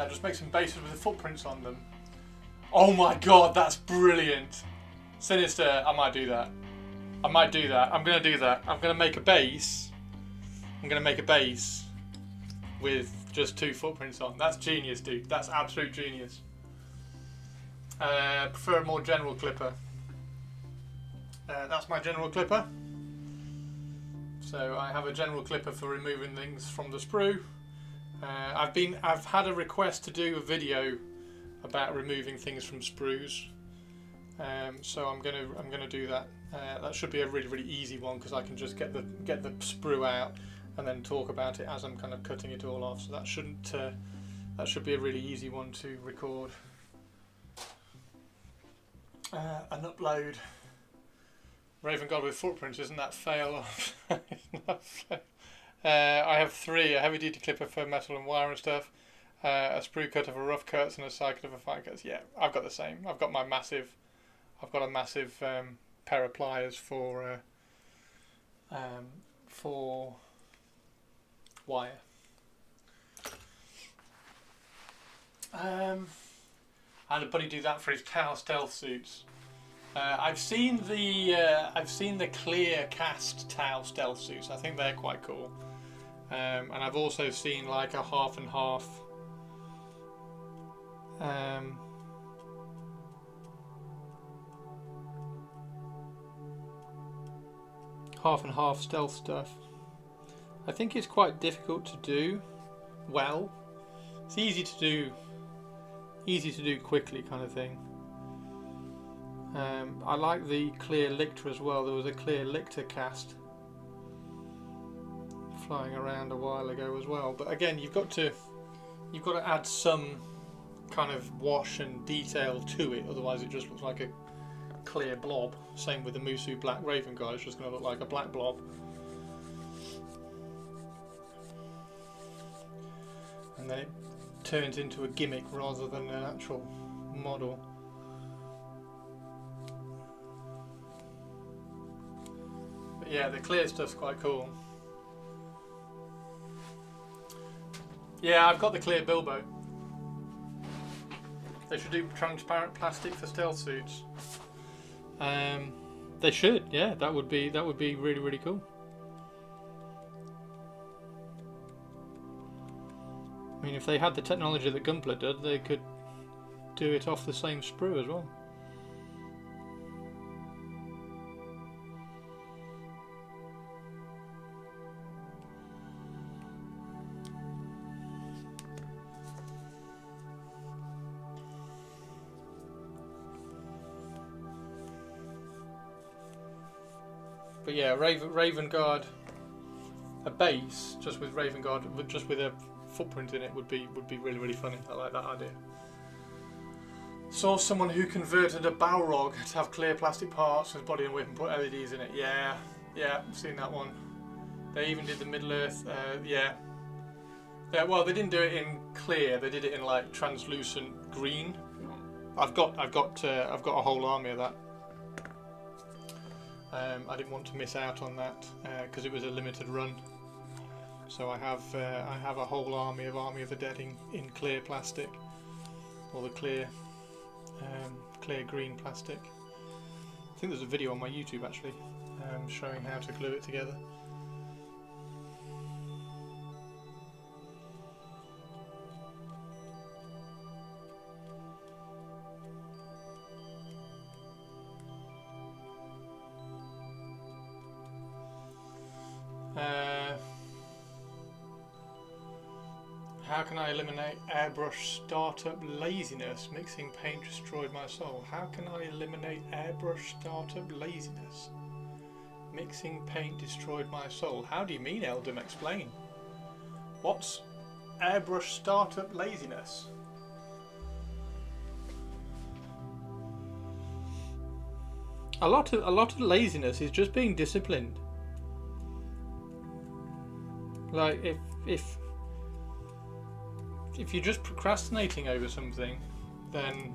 Just make some bases with the footprints on them. Oh my god, that's brilliant. Sinister, I might do that. I'm going to do that. I'm going to make a base. With just 2 footprints on. That's genius, dude. That's absolute genius. Prefer a more general clipper. That's my general clipper. So I have a general clipper for removing things from the sprue. I've had a request to do a video about removing things from sprues, so I'm gonna do that. That should be a really, really easy one, because I can just get the sprue out and then talk about it as I'm kind of cutting it all off. So that should be a really easy one to record and upload. Raven God with footprints, isn't that fail? I have 3: a heavy duty clipper for metal and wire and stuff, a sprue cutter for rough cuts, and a side cutter for fine cuts. Yeah, I've got the same. I've got a massive pair of pliers for wire. I had a buddy do that for his Tau stealth suits. I've seen the clear cast Tau stealth suits. I think they're quite cool. And I've also seen like a half and half stealth stuff. I think it's quite difficult to do well. It's easy to do quickly, kind of thing. I like the clear lictor as well. There was a clear lictor cast flying around a while ago as well. But again, you've got to add some kind of wash and detail to it. Otherwise, it just looks like a clear blob. Same with the Musu Black Raven Guy. It's just going to look like a black blob. And then it turns into a gimmick rather than an actual model. But yeah, the clear stuff's quite cool. Yeah, I've got the clear Bilbo. They should do transparent plastic for stealth suits. They should, yeah. That would be really, really cool. I mean, if they had the technology that Gunpla did, they could do it off the same sprue as well. But yeah, Raven Guard a base just with Raven Guard, just with a footprint in it would be really, really funny. I like that idea. Saw someone who converted a Balrog to have clear plastic parts for his body and whip and put LEDs in it. Yeah, I've seen that one. They even did the Middle Earth. Yeah. Well, they didn't do it in clear. They did it in like translucent green. I've got a whole army of that. I didn't want to miss out on that because it was a limited run. So I have a whole army of the Dead in clear plastic, or the clear green plastic. I think there's a video on my YouTube actually showing how to glue it together. How can I eliminate airbrush startup laziness? Mixing paint destroyed my soul. How can I eliminate airbrush startup laziness? Mixing paint destroyed my soul. How do you mean, Eldon? Explain. What's airbrush startup laziness? A lot of laziness is just being disciplined. Like if you're just procrastinating over something, then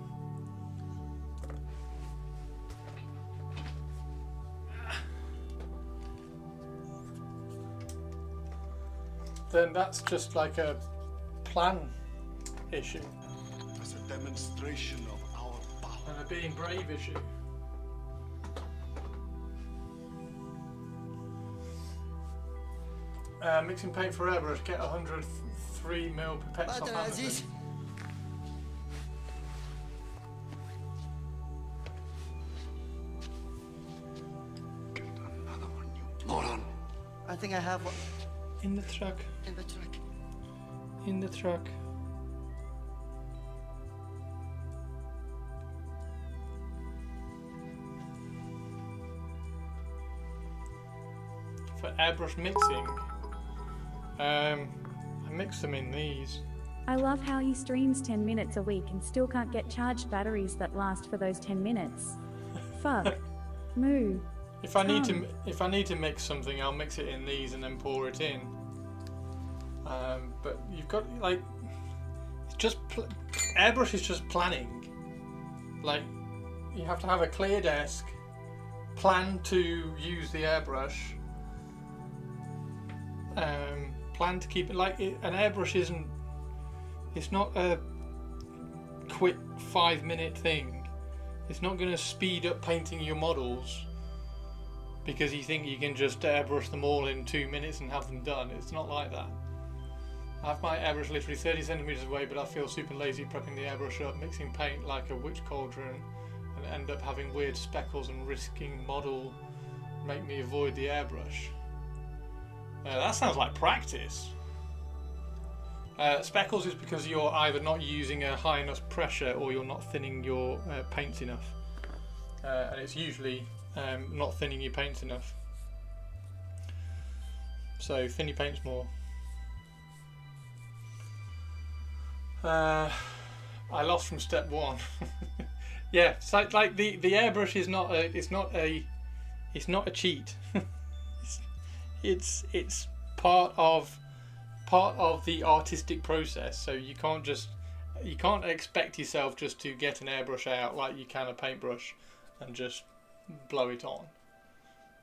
that's just like a plan issue. As a demonstration of our power. And a being brave issue. Mixing paint for airbrush, get 103mm pipettes off Amazon. Get another one, you moron. I think I have one In the truck. in the truck. In the truck. For airbrush mixing, I mix them in these. I love how he streams 10 minutes a week and still can't get charged batteries that last for those 10 minutes. Fuck. Moo. If I need to mix something, I'll mix it in these and then pour it in. But you've got like, it's just airbrush is just planning. Like, you have to have a clear desk, plan to use the airbrush. Plan to keep it like an airbrush isn't. It's not a quick 5-minute thing. It's not going to speed up painting your models because you think you can just airbrush them all in 2 minutes and have them done. It's not like that. I have my airbrush literally 30 centimeters away, but I feel super lazy prepping the airbrush up, mixing paint like a witch cauldron, and end up having weird speckles and risking model make me avoid the airbrush. That sounds like practice. Speckles is because you're either not using a high enough pressure or you're not thinning your paints enough. And it's usually not thinning your paints enough. So thin your paints more. I lost from step 1. Yeah, so like the airbrush is not a cheat. It's part of the artistic process. So you can't expect yourself just to get an airbrush out like you can a paintbrush and just blow it on.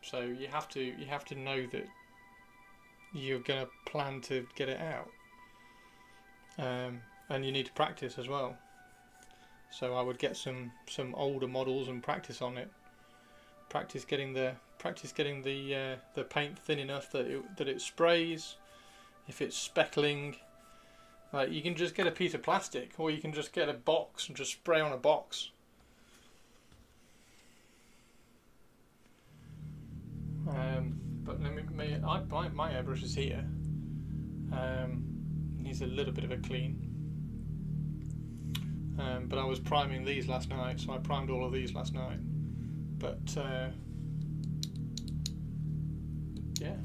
So you have to know that you're gonna plan to get it out, and you need to practice as well. So I would get some older models and practice on it. Practice getting the paint thin enough that it sprays. If it's speckling, like you can just get a piece of plastic, or you can just get a box and just spray on a box. But my airbrush is here. Needs a little bit of a clean. But I was priming these last night, so I primed all of these last night. But yeah.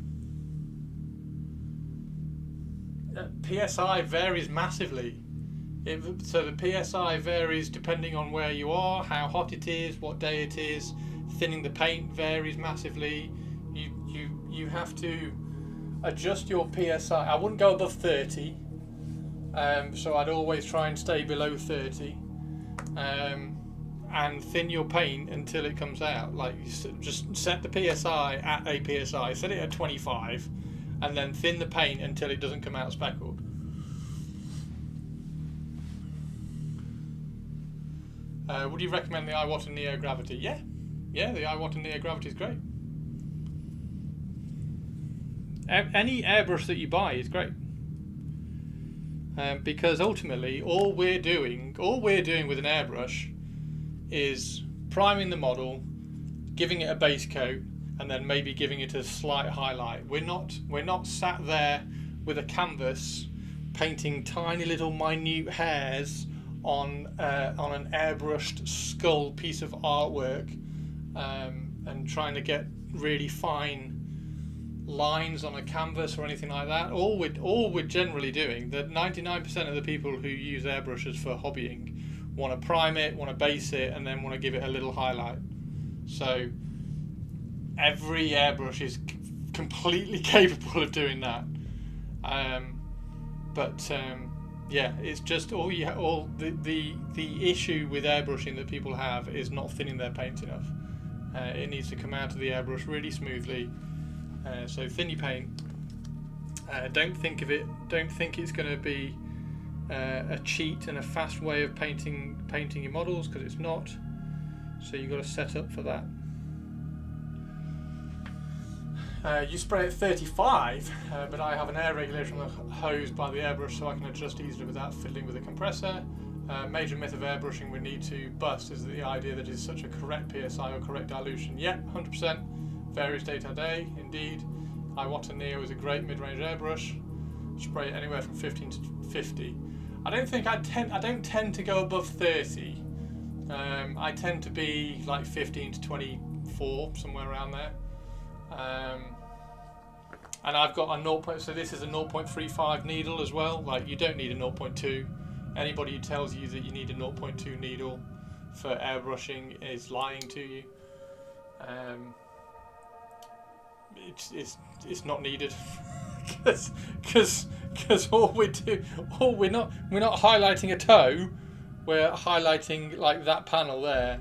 PSI varies massively. So the PSI varies depending on where you are, how hot it is, what day it is. Thinning the paint varies massively. You have to adjust your PSI. I wouldn't go above 30. So I'd always try and stay below 30. And thin your paint until it comes out. Like, just set the PSI at a PSI. Set it at 25, and then thin the paint until it doesn't come out speckled. Would you recommend the Iwata Neo Gravity? Yeah, the Iwata Neo Gravity is great. Any airbrush that you buy is great. Because ultimately, all we're doing with an airbrush is priming the model, giving it a base coat, and then maybe giving it a slight highlight. We're not sat there with a canvas painting tiny little minute hairs on an airbrushed skull piece of artwork, and trying to get really fine lines on a canvas or anything like that. All we're generally doing, that 99% of the people who use airbrushes for hobbying want to prime it, want to base it, and then want to give it a little highlight. So every airbrush is completely capable of doing that. Yeah, it's just the issue with airbrushing that people have is not thinning their paint enough. It needs to come out of the airbrush really smoothly. So thin your paint. Don't think it's going to be a cheat and a fast way of painting your models, because it's not. So you've got to set up for that. You spray at 35, but I have an air regulator on the hose by the airbrush, so I can adjust easily without fiddling with the compressor. Major myth of airbrushing we need to bust is the idea that it's such a correct PSI or correct dilution. Yeah, 100%. Varies day to day, indeed. Iwata Neo is a great mid-range airbrush. Spray it anywhere from 15 to 50. I don't tend to go above 30. I tend to be like 15 to 24, somewhere around there. And I've got a 0. So this is a 0.35 needle as well. Like, you don't need a 0.2. Anybody who tells you that you need a 0.2 needle for airbrushing is lying to you. It's not needed, because we're not highlighting a toe, we're highlighting like that panel there.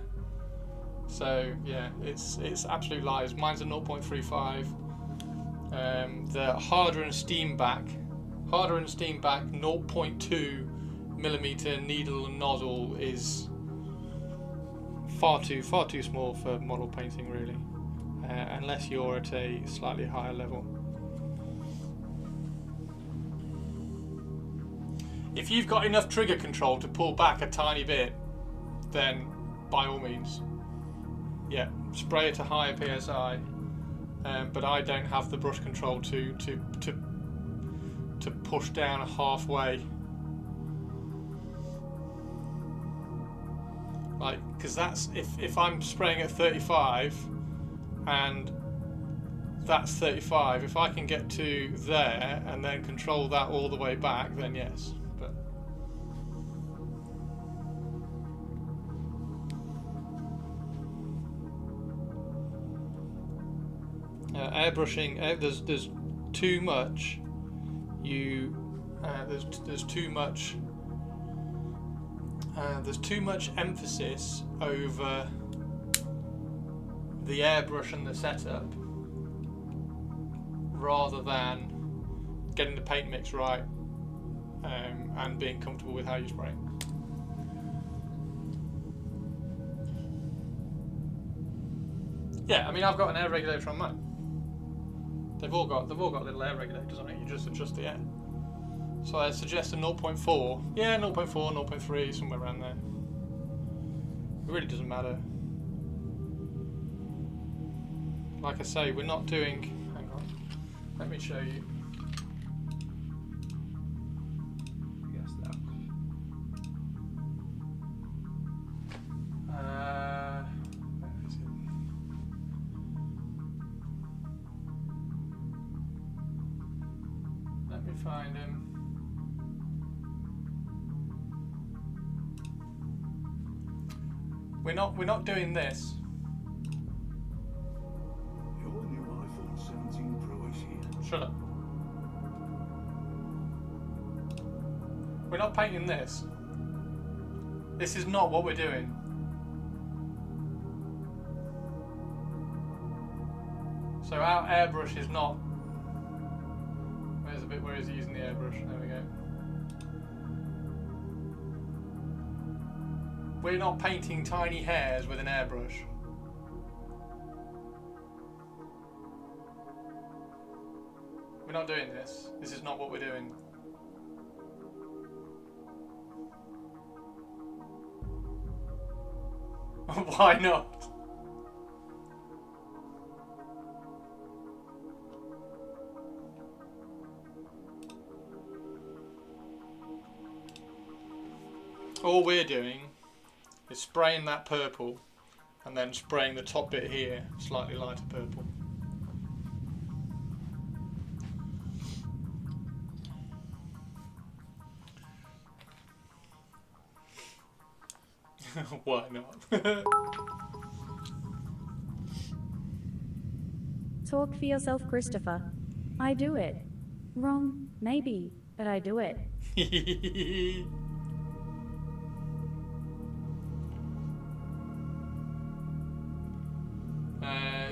So yeah, it's absolute lies. Mine's a 0.35. The harder and steam back 0.2 millimeter needle and nozzle is far too small for model painting, really. Unless you're at a slightly higher level. If you've got enough trigger control to pull back a tiny bit, then by all means, yeah, spray it to higher PSI. But I don't have the brush control to push down halfway. Like, because that's if I'm spraying at 35. And that's 35. If I can get to there and then control that all the way back, then yes. But airbrushing, there's too much. There's too much emphasis over the airbrush and the setup, rather than getting the paint mix right, and being comfortable with how you spray. Yeah, I mean, I've got an air regulator on mine. They've all got little air regulators on it. You just adjust the air. So I suggest a 0.4. Yeah, 0.4, 0.3, somewhere around there. It really doesn't matter. Like I say, we're not doing... Hang on. Let me show you. Guess that. Where is it? Let me find him. We're not doing this. Your new iPhone 17 Pro is here. Shut up. We're not painting this. This is not what we're doing. So our airbrush is not... Where's the bit where he's using the airbrush? There we go. We're not painting tiny hairs with an airbrush. We're not doing this. This is not what we're doing. Why not? All we're doing is spraying that purple and then spraying the top bit here slightly lighter purple. Why not? Talk for yourself, Christopher. I do it. Wrong, maybe, but I do it.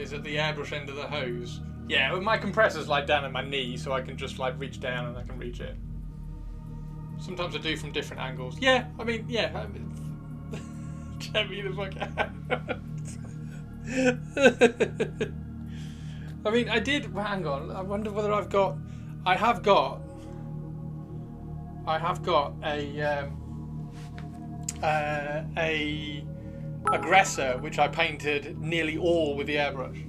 Is at the airbrush end of the hose. Yeah, well, my compressor's like down at my knee, so I can just like reach down and I can reach it. Sometimes I do from different angles. Yeah, I mean, yeah. Get me the fuck out. I mean, I did. Well, hang on. I wonder whether I've got. I have got a aggressor which I painted nearly all with the airbrush.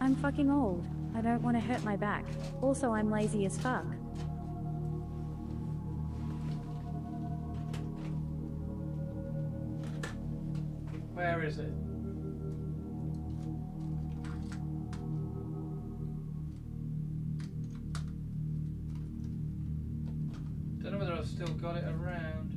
I'm fucking old. I don't want to hurt my back. Also, I'm lazy as fuck. Where is it? Don't know whether I've still got it around.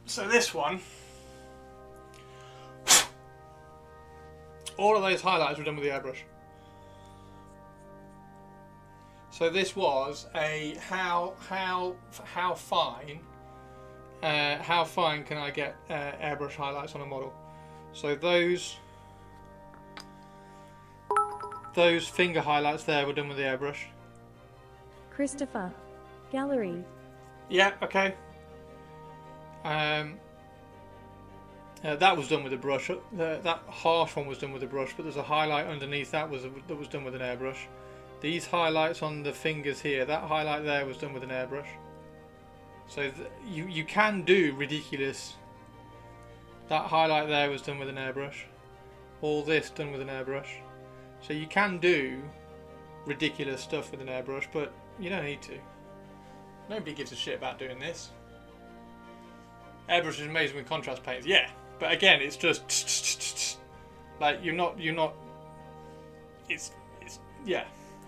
So this one, all of those highlights were done with the airbrush. So this was a how fine can I get airbrush highlights on a model? So those finger highlights there were done with the airbrush. Christopher. Gallery. Yeah, okay. That was done with a brush. That harsh one was done with a brush, but there's a highlight underneath that was done with an airbrush. These highlights on the fingers here, that highlight there was done with an airbrush. So you can do ridiculous. That highlight there was done with an airbrush. All this done with an airbrush. So you can do ridiculous stuff with an airbrush, but you don't need to. Nobody gives a shit about doing this. Airbrush is amazing with contrast paints, yeah, but again, it's just like you're not. It's yeah.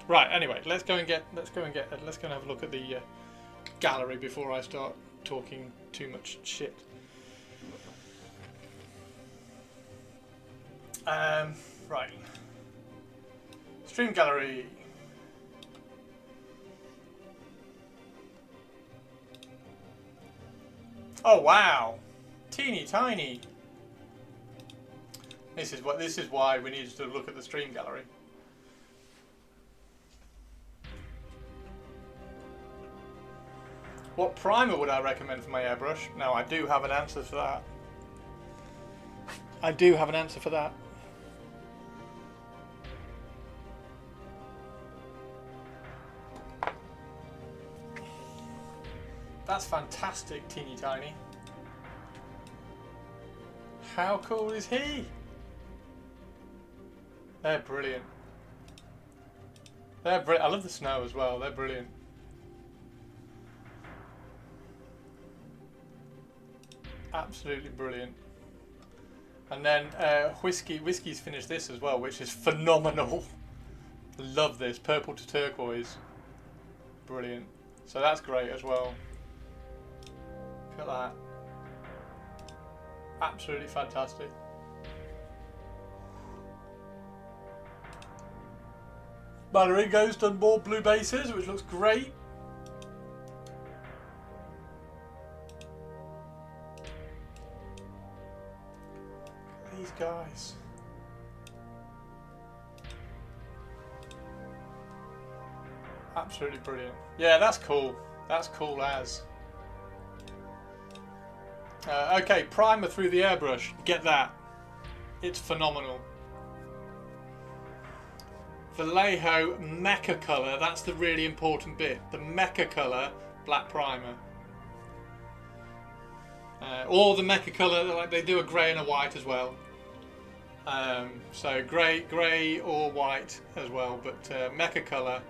Right. Anyway, let's go and have a look at the gallery before I start talking too much shit. Right. Stream gallery. Oh wow, teeny tiny. This is why we needed to look at the stream gallery. What primer would I recommend for my airbrush? Now, I do have an answer for that. I do have an answer for that. That's fantastic, Teeny Tiny. How cool is he? They're brilliant. They're brilliant. I love the snow as well. They're brilliant. Absolutely brilliant. And then Whiskey's finished this as well, which is phenomenal. Love this. Purple to turquoise. Brilliant. So that's great as well. Look at that. Absolutely fantastic. Balleringo's done more blue bases, which looks great. Look at these guys. Absolutely brilliant. Yeah, that's cool. That's cool as. Okay, primer through the airbrush. Get that. It's phenomenal. Vallejo Mecha Colour. That's the really important bit. The Mecha Colour black primer. Or the Mecha Colour, like they do a grey and a white as well. So grey or white as well. But Mecha Colour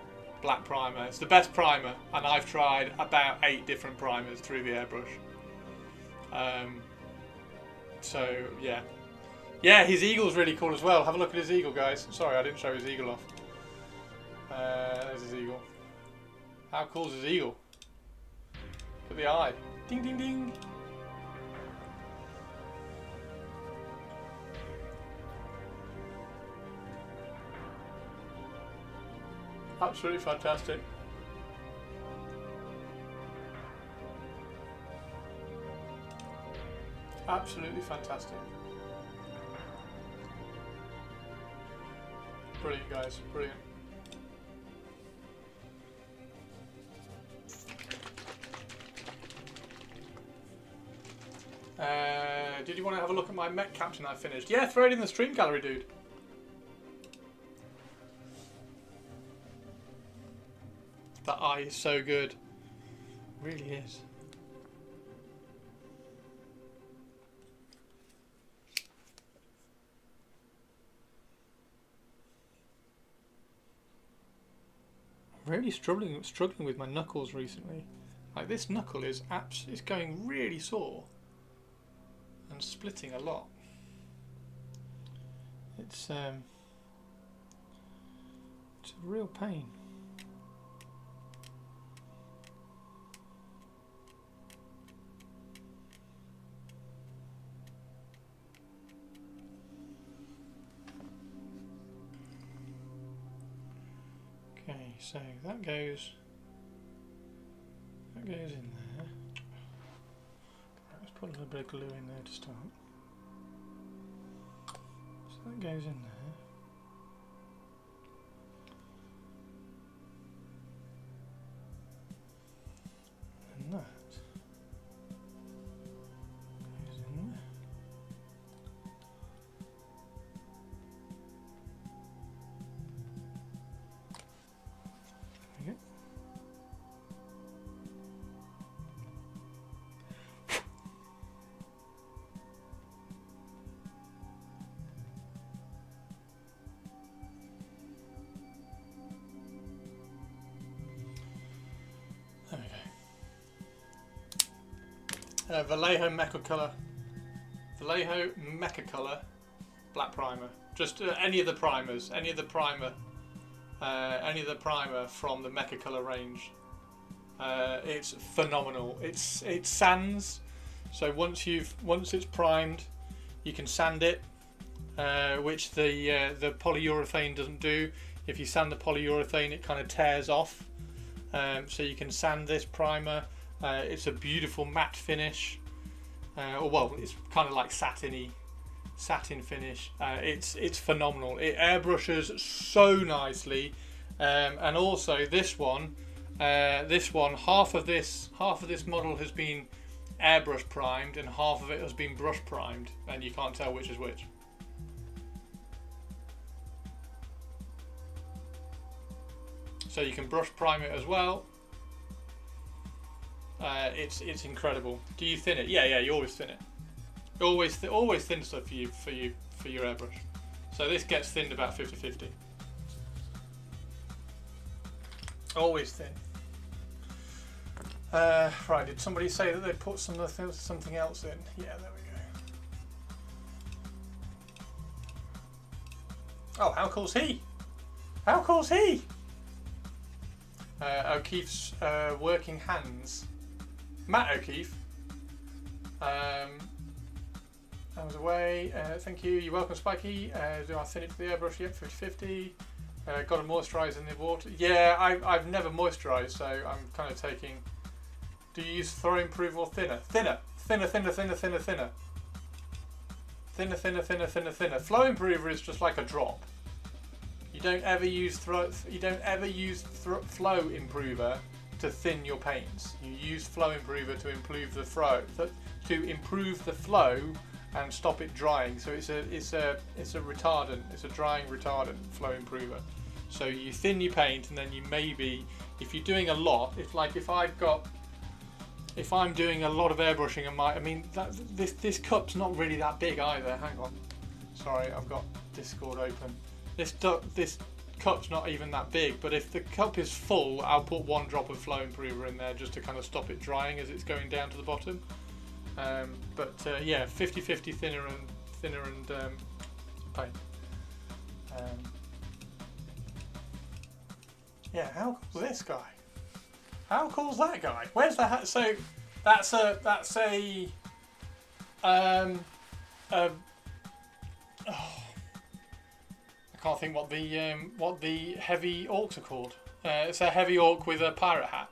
black primer. It's the best primer, and I've tried about 8 different primers through the airbrush. So yeah, his eagle's really cool as well. Have a look at his eagle, guys. Sorry, I didn't show his eagle off. There's his eagle. How cool is his eagle? Look at the eye. Ding ding ding. Absolutely fantastic. Absolutely fantastic. Brilliant, guys. Brilliant. Did you want to have a look at my Met Captain I finished? Yeah, throw it in the stream gallery, dude. That eye is so good. It really is. I'm really struggling with my knuckles recently. Like, this knuckle is it's going really sore and splitting a lot. It's a real pain. Okay, so that goes in there. Let's put a little bit of glue in there to start. So that goes in there. And that goes in there. There we go. There we go. Vallejo Mecha Colour. Vallejo Mecha Colour black primer. Just any of the primers, any of the primer from the Mecha Colour range. It's phenomenal. It sands. So once it's primed, you can sand it, which the polyurethane doesn't do. If you sand the polyurethane, it kind of tears off. So you can sand this primer. It's a beautiful matte finish, well, it's kind of like satin finish. It's phenomenal. It airbrushes so nicely, and also this one This one, half of this model has been airbrush primed and half of it has been brush primed, and you can't tell which is which. So you can brush prime it as well. It's incredible. Do you thin it? Yeah, you always thin it. Always thin stuff for your airbrush. So this gets thinned about 50-50. Always thin. Right, did somebody say that they put something else in? Yeah, there we go. Oh, how cool's he? How cool's he? O'Keefe's working hands. Matt O'Keefe. I was away. Thank you. You're welcome, Spiky. Do I thin it to the airbrush? Yep, 50-50. Got to moisturise in the water. Yeah, I've never moisturised, so I'm kind of taking. Do you use Throw Improve or thinner? Thinner. Flow Improver is just like a drop. You don't ever use Flow Improver to thin your paints. You use Flow Improver to improve the flow and stop it drying. So it's a retardant. It's a drying retardant, Flow Improver. So you thin your paint, and then you maybe, if you're doing a lot, if I'm doing a lot of airbrushing, this cup's not really that big either. Hang on, sorry, I've got Discord open. This cup's not even that big, but if the cup is full, I'll put one drop of Flow Improver in there just to kind of stop it drying as it's going down to the bottom. Yeah, 50-50 thinner and paint. Yeah, how cool's this guy? How cool's that guy? Where's the hat? So that's a I can't think what the heavy orcs are called. It's a heavy orc with a pirate hat.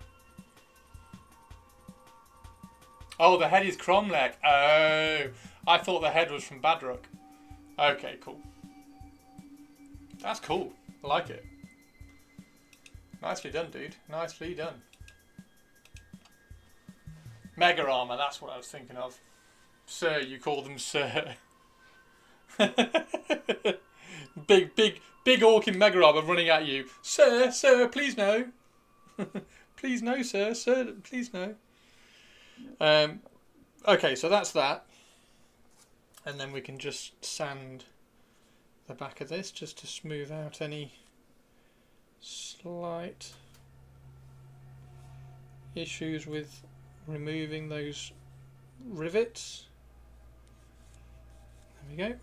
Oh, the head is Cromlech. Oh, I thought the head was from Badrock. Okay, cool. That's cool. I like it. Nicely done, dude. Nicely done. Mega armor, that's what I was thinking of. Sir, you call them sir. big orc in mega armor running at you. Sir, please no. Please no, sir, please no. Okay, so that's that. And then we can just sand the back of this just to smooth out any slight issues with removing those rivets. There we go.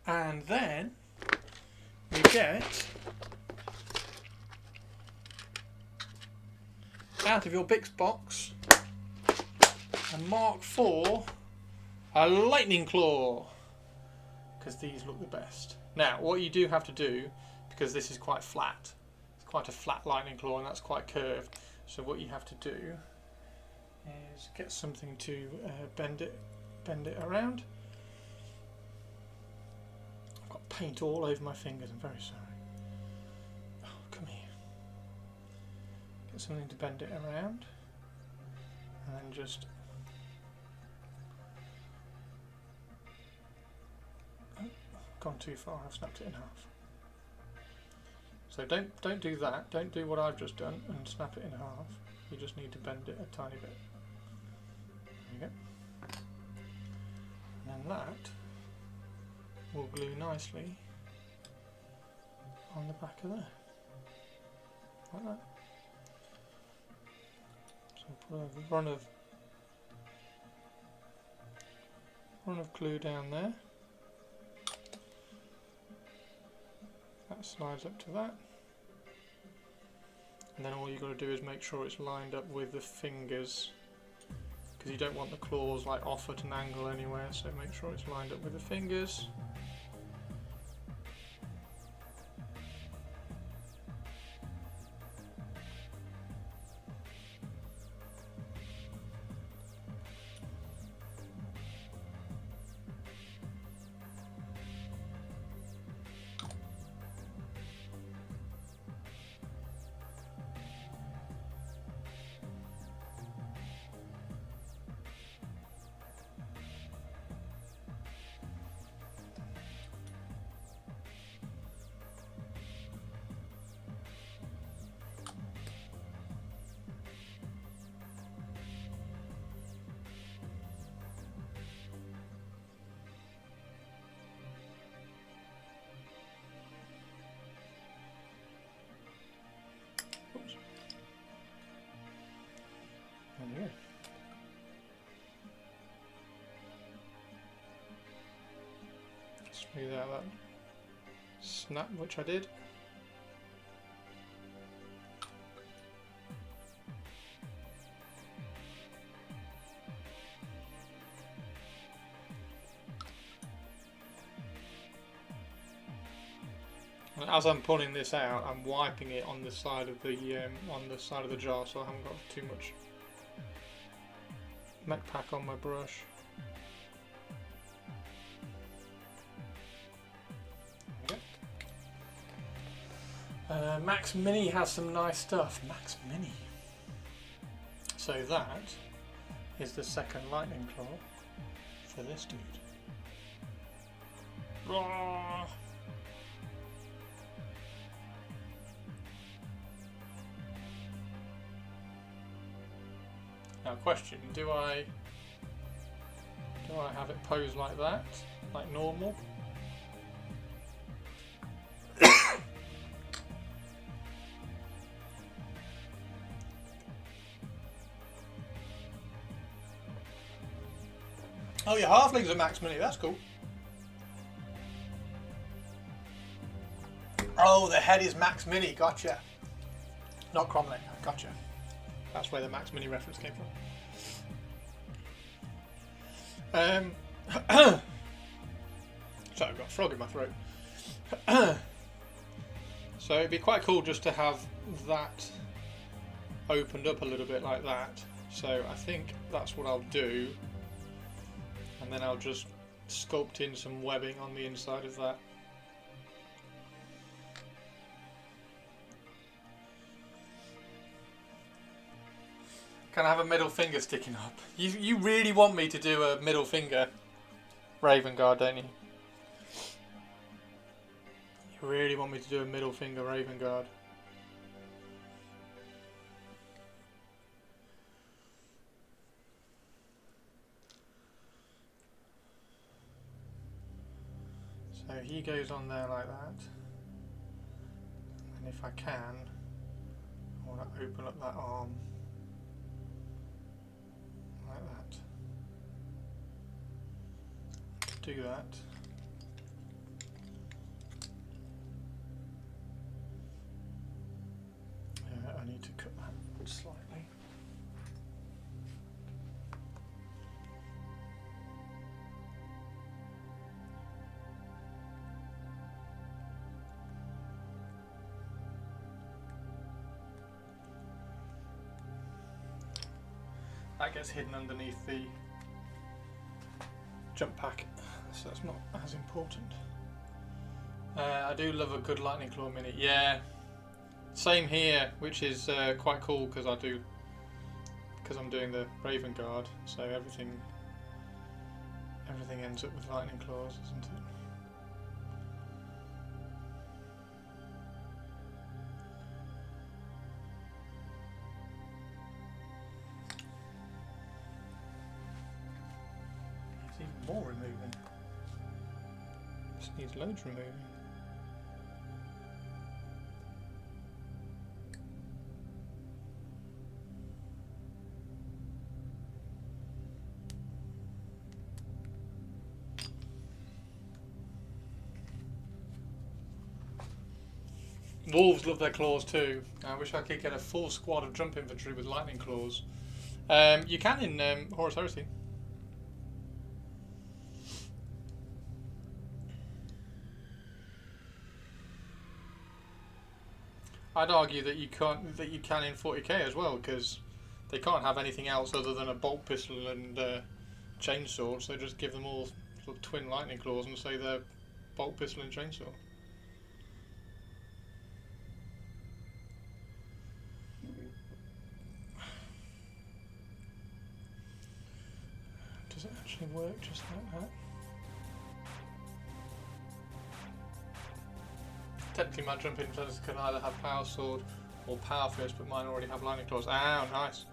And then we get out of your Bix box a Mark IV, a Lightning Claw, because these look the best. Now, what you do have to do, because this is quite flat, it's quite a flat Lightning Claw and that's quite curved, so what you have to do is get something to bend it around. I've got paint all over my fingers, I'm very sorry. Oh, come here. Get something to bend it around, and then just gone too far, I've snapped it in half. So don't do that, don't do what I've just done and snap it in half. You just need to bend it a tiny bit. There you go. And then that will glue nicely on the back of there. Like that. So put a run of glue down there. That slides up to that, and then all you've got to do is make sure it's lined up with the fingers, because you don't want the claws like off at an angle anywhere, so make sure it's lined up with the fingers. Smooth out that snap, which I did. And as I'm pulling this out, I'm wiping it on the side of the jar, so I haven't got too much mech pack on my brush. There we go. Max Mini has some nice stuff. Max Mini. So that is the second lightning claw for this dude. Roar! Now, question: do I have it posed like that, like normal? Oh, your halflings are Max Mini. That's cool. Oh, the head is Max Mini. Gotcha. Not Cromlech. Gotcha. That's where the Max Mini reference came from. Sorry, I've got a frog in my throat. So it'd be quite cool just to have that opened up a little bit like that. So I think that's what I'll do. And then I'll just sculpt in some webbing on the inside of that. Can I have a middle finger sticking up? You really want me to do a middle finger Raven Guard, don't you? You really want me to do a middle finger Raven Guard. So he goes on there like that. And if I can, I want to open up that arm. Like that. Do that. I need to cut that slightly. That gets hidden underneath the jump pack, so that's not as important. I do love a good Lightning Claw Mini. Yeah, same here, which is quite cool because I'm doing the Raven Guard, so everything ends up with Lightning Claws, isn't it? More removing. This needs loads removing. Wolves love their claws too. I wish I could get a full squad of jump infantry with lightning claws. You can in Horus Heresy. I'd argue that you can in 40k as well, because they can't have anything else other than a bolt pistol and chainsaw, so just give them all sort of twin lightning claws and say they're bolt pistol and chainsaw. Does it actually work just like that? Technically my jump infantry can either have power sword or power fist, but mine already have lightning claws. Ow, nice.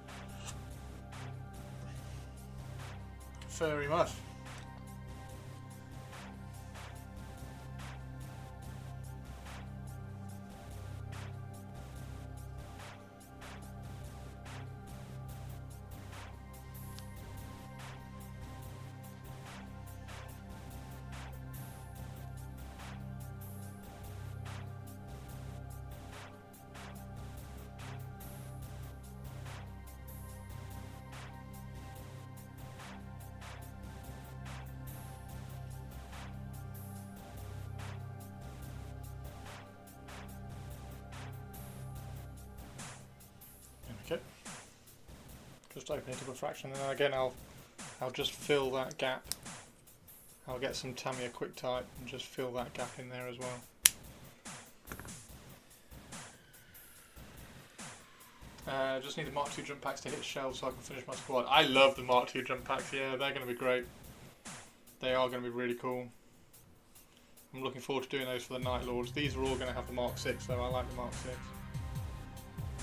Furry muff. Just open it up a fraction, and then again I'll just fill that gap. I'll get some Tamiya QuickType and just fill that gap in there as well. Just need the Mark II jump packs to hit shelves so I can finish my squad. I love the Mark II jump packs, yeah, they're going to be great. They are going to be really cool. I'm looking forward to doing those for the Night Lords. These are all going to have the Mark VI though, I like the Mark VI.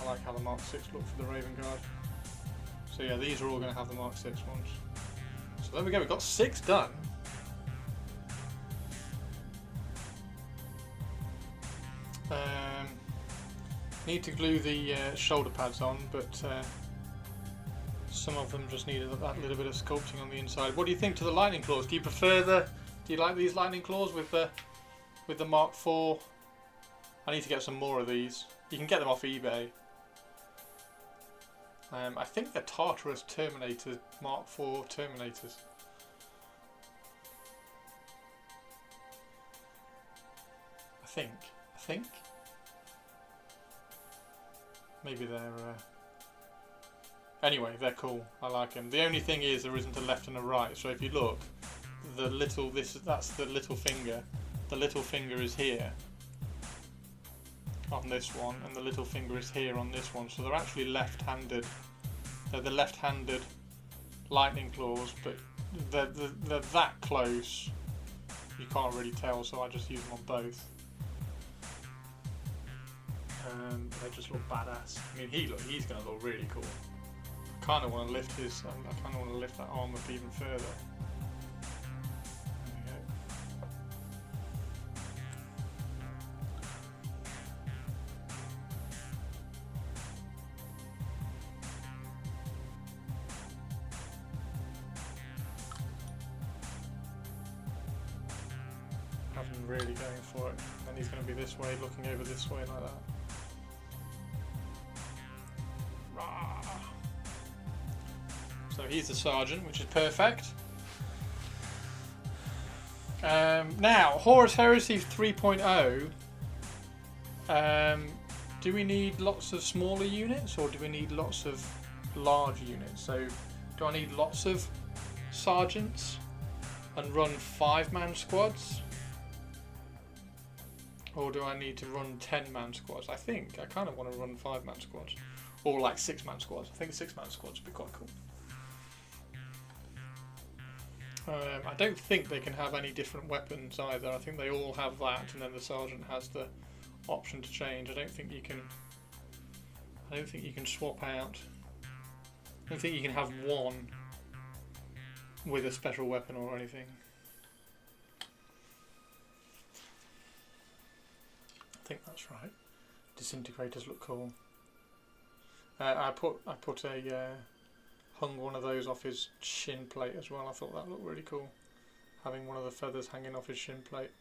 I like how the Mark VI look for the Raven Guard. So yeah, these are all going to have the Mark VI ones. So there we go, we've got 6 done. Need to glue the shoulder pads on, but some of them just need that little bit of sculpting on the inside. What do you think to the lightning claws? Do you prefer do you like these lightning claws with the Mark IV? I need to get some more of these. You can get them off eBay. I think they're Tartarus Terminator Mark IV Terminators. I think. Maybe they're... Anyway, they're cool. I like them. The only thing is there isn't a left and a right. So if you look, that's the little finger. The little finger is here on this one, and the little finger is here on this one. So they're actually left-handed. They're the left-handed lightning claws, but they're that close. You can't really tell, so I just use them on both. They just look badass. I mean, he's going to look really cool. I kind of want to lift I kind of want to lift that arm up even further. There we go. Have him really going for it. Then he's going to be this way, looking over this way like that. So he's the sergeant, which is perfect. Now, Horus Heresy 3.0. Do we need lots of smaller units, or do we need lots of large units? So, do I need lots of sergeants and run 5-man squads? Or do I need to run 10-man squads? I kind of want to run 5-man squads. Or like 6-man squads. I think 6-man squads would be quite cool. I don't think they can have any different weapons either. I think they all have that, and then the sergeant has the option to change. I don't think you can swap out. I don't think you can have one with a special weapon or anything. I think that's right. Disintegrators look cool. I hung one of those off his shin plate as well. I thought that looked really cool, having one of the feathers hanging off his shin plate.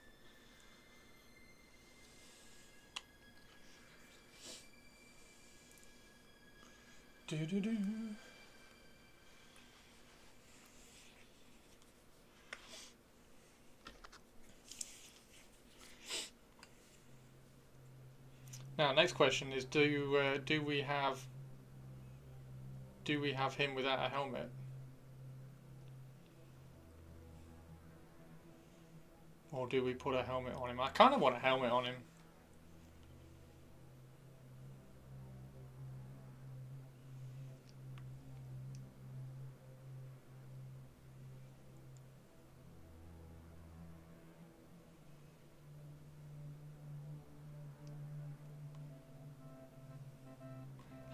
Do-do-do. Now, next question is: do we have him without a helmet? Or do we put a helmet on him? I kind of want a helmet on him.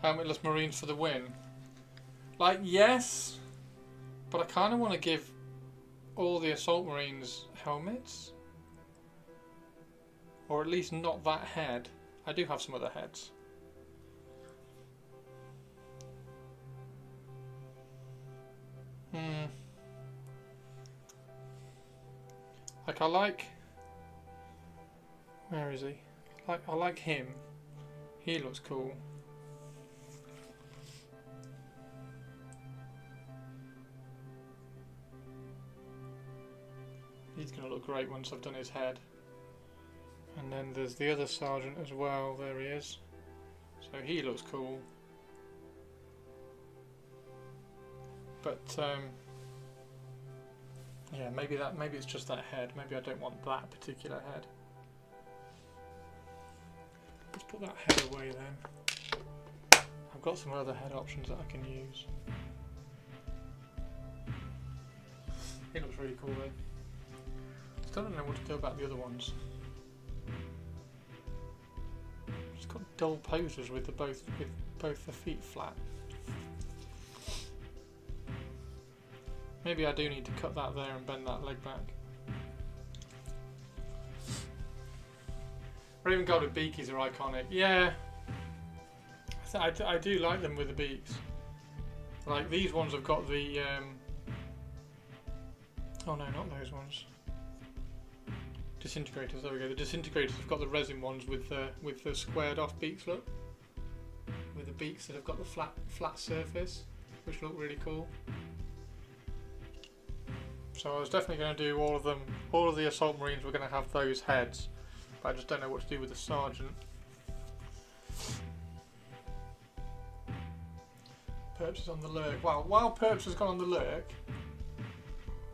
Helmetless Marines for the win. Like, yes, but I kind of want to give all the Assault Marines helmets. Or at least not that head. I do have some other heads. Like, where is he? I like him. He looks cool. He's going to look great once I've done his head. And then there's the other sergeant as well. There he is. So he looks cool. But yeah, maybe it's just that head. Maybe I don't want that particular head. Let's put that head away then. I've got some other head options that I can use. It looks really cool though. Still don't know what to do about the other ones. It's got dull poses with both the feet flat. Maybe I do need to cut that there and bend that leg back. Raven Gold with beakies are iconic. Yeah, I do like them with the beaks. Like these ones have got the oh no, not those ones. Disintegrators. There we go. The disintegrators have got the resin ones with the squared off beaks. Look, with the beaks that have got the flat surface, which look really cool. So I was definitely going to do all of them. All of the assault marines were going to have those heads, but I just don't know what to do with the sergeant. Perps is on the lurk. Wow, while Perps has gone on the lurk,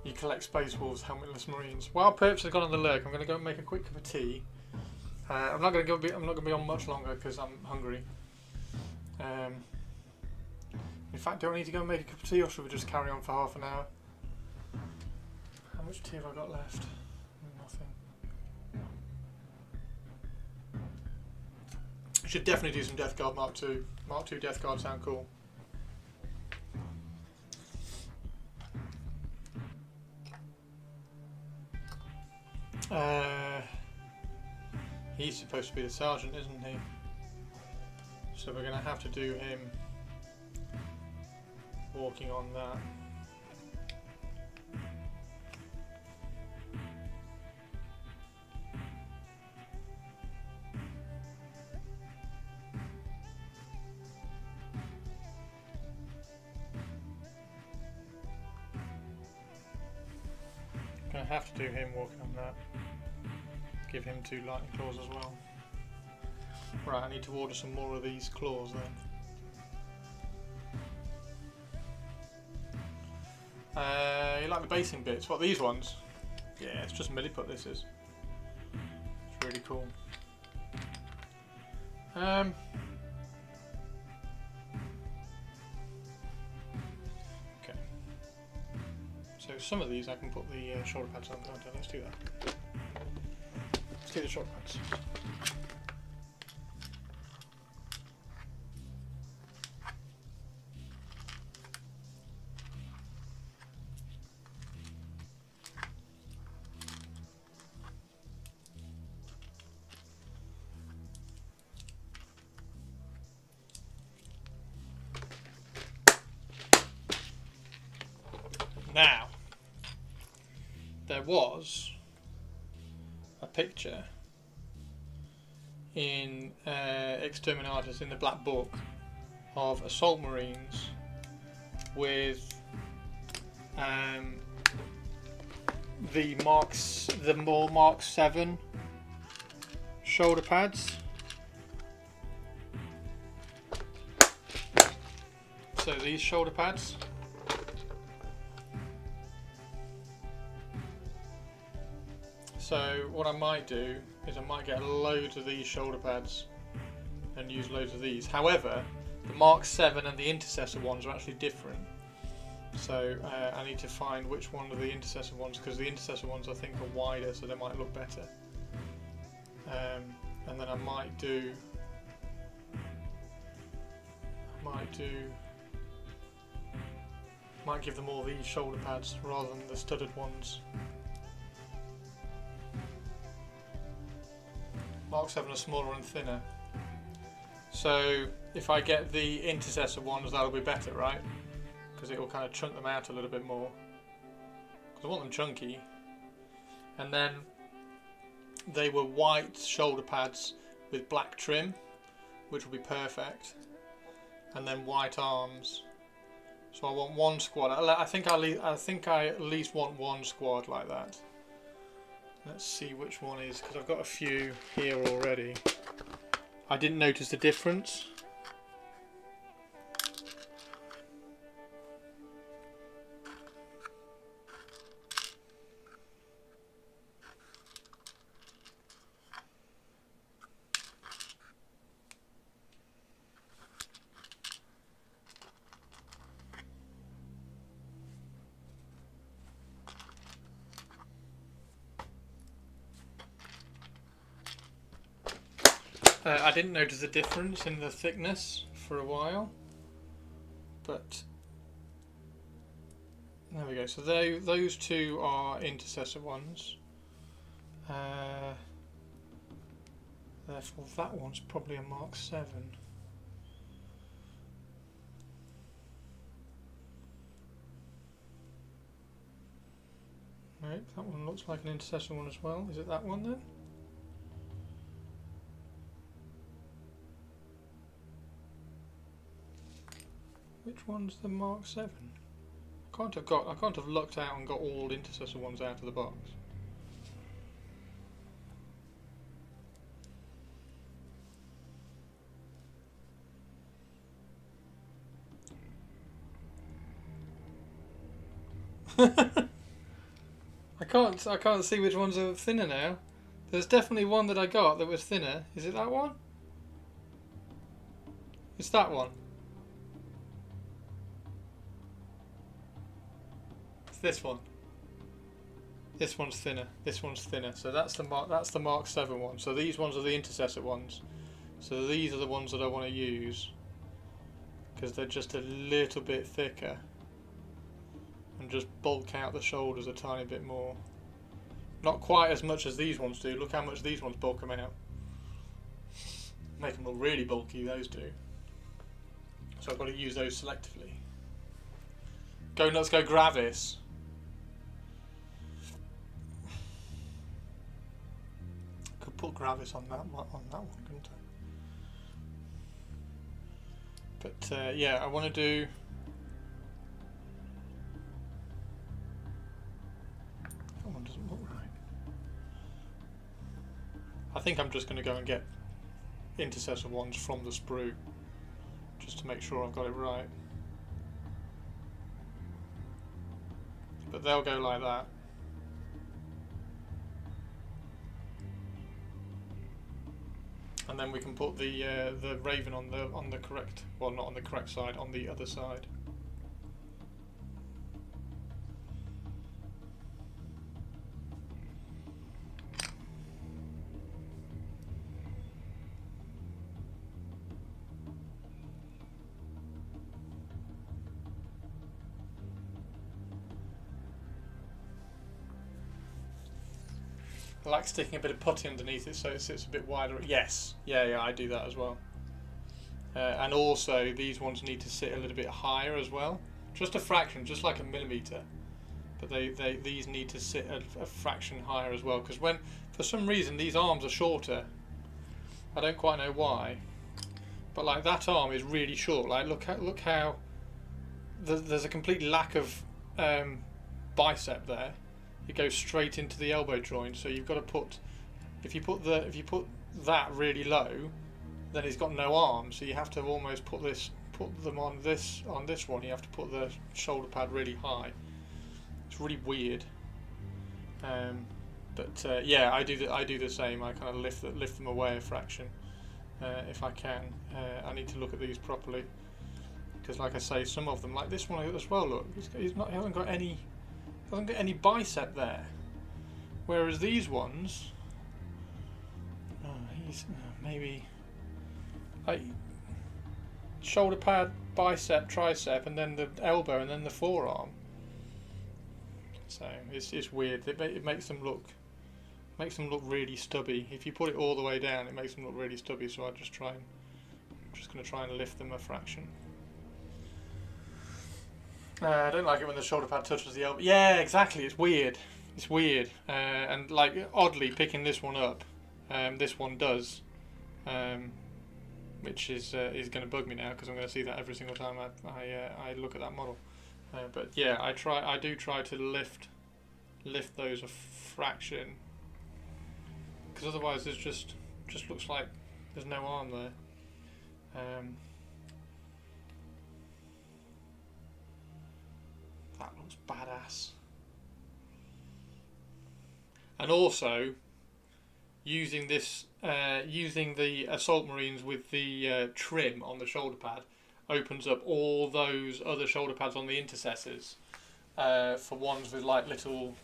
you collect Space Wolves, helmetless marines. While Perps has gone on the lurk, I'm going to go and make a quick cup of tea. I'm not going to be on much longer because I'm hungry. In fact, do I need to go and make a cup of tea, or should we just carry on for half an hour? How much tea have I got left? Nothing. I should definitely do some Death Guard Mark II. Mark II Death Guard sound cool. He's supposed to be the sergeant, isn't he? So we're going to have to do him walking on that. Going to have to do him walking on that. Give him 2 lightning claws as well. Right, I need to order some more of these claws then. You like the basing bits? What, these ones? Yeah, it's just milliput this is. It's really cool. Okay. So some of these I can put the shoulder pads on, can't I? Let's do that. Let's do the shoulder pads. Now, there was a picture in Exterminatus in the Black Book of assault marines with the Mark 7 shoulder pads. So these shoulder pads. So what I might do is I might get loads of these shoulder pads and use loads of these. However, the Mark 7 and the Intercessor ones are actually different. So I need to find which one of the Intercessor ones, because the Intercessor ones I think are wider, so they might look better. And then I might give them all these shoulder pads rather than the studded ones. Mark 7 are smaller and thinner. So if I get the Intercessor ones, that'll be better, right? Because it will kind of chunk them out a little bit more. Because I want them chunky. And then they were white shoulder pads with black trim, which will be perfect. And then white arms. So I want one squad. I think I at least want one squad like that. Let's see which one is, because I've got a few here already. I didn't notice the difference. I didn't notice a difference in the thickness for a while, but there we go. So those two are intercessor ones. Therefore, that one's probably a Mark 7. Right, that one looks like an intercessor one as well. Is it that one then? Which one's the Mark 7? I can't have lucked out and got all intercessor ones out of the box. I can't see which ones are thinner now. There's definitely one that I got that was thinner. Is it that one? It's that one. It's this one. This one's thinner. This one's thinner. So that's the Mark 7 one. So these ones are the intercessor ones. So these are the ones that I want to use because they're just a little bit thicker and just bulk out the shoulders a tiny bit more. Not quite as much as these ones do. Look how much these ones bulk them out. Make them look really bulky, those do. So I've got to use those selectively. Go nuts, go Gravis. Could put Gravis on that one, couldn't I? But yeah, I want to do. That one doesn't look right. I think I'm just going to go and get intercessor ones from the sprue, just to make sure I've got it right. But they'll go like that. And then we can put the Raven on the correct, well, not on the correct side, on the other side. I like sticking a bit of putty underneath it so it sits a bit wider. Yes, yeah, I do that as well. And also these ones need to sit a little bit higher as well. Just a fraction, just like a millimetre. But these need to sit a fraction higher as well, because when, for some reason, these arms are shorter. I don't quite know why. But like that arm is really short. Like look how there's a complete lack of bicep there. It goes straight into the elbow joint, so you've got to put, if you put that really low, then it's got no arm, so you have to almost put them on this one. You have to put the shoulder pad really high. It's really weird. But yeah, I do the same. I kind of lift them away a fraction if I can. I need to look at these properly because, like I say, some of them, like this one as well. Look, he hasn't got any bicep there, whereas these ones, maybe like shoulder pad, bicep, tricep, and then the elbow, and then the forearm. So it's weird. It makes them look really stubby. If you put it all the way down, it makes them look really stubby. So I'm just going to try and lift them a fraction. I don't like it when the shoulder pad touches the elbow. Yeah, exactly. It's weird. It's weird. And like oddly, picking this one up, this one does, which is going to bug me now because I'm going to see that every single time I look at that model. But yeah, I do try to lift those a fraction, because otherwise there's just looks like there's no arm there. That looks badass. And also, using the Assault Marines with the trim on the shoulder pad opens up all those other shoulder pads on the intercessors for ones with like little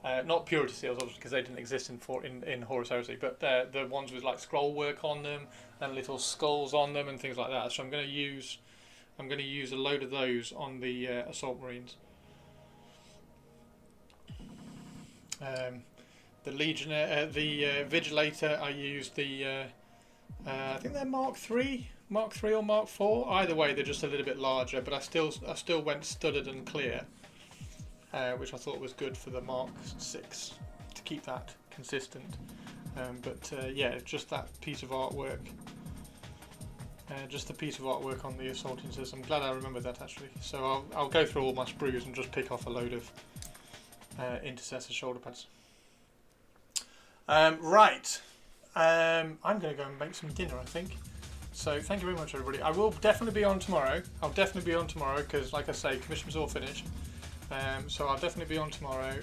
Not Purity Seals, obviously, because they didn't exist in Horus Heresy, but the ones with like scroll work on them and little skulls on them and things like that. So I'm going to use a load of those on the Assault Marines. The Legionnaire, the Vigilator, I used the I think they're Mark III or Mark IV. Either way, they're just a little bit larger, but I still went studded and clear. Which I thought was good for the Mark 6 to keep that consistent. Yeah, just that piece of artwork. Just the piece of artwork on the assaulting system. I'm glad I remembered that actually. So I'll go through all my sprues and just pick off a load of Intercessor shoulder pads. Right. I'm going to go and make some dinner, I think. So thank you very much, everybody. I will definitely be on tomorrow. I'll definitely be on tomorrow because, like I say, commission's all finished. So I'll definitely be on tomorrow,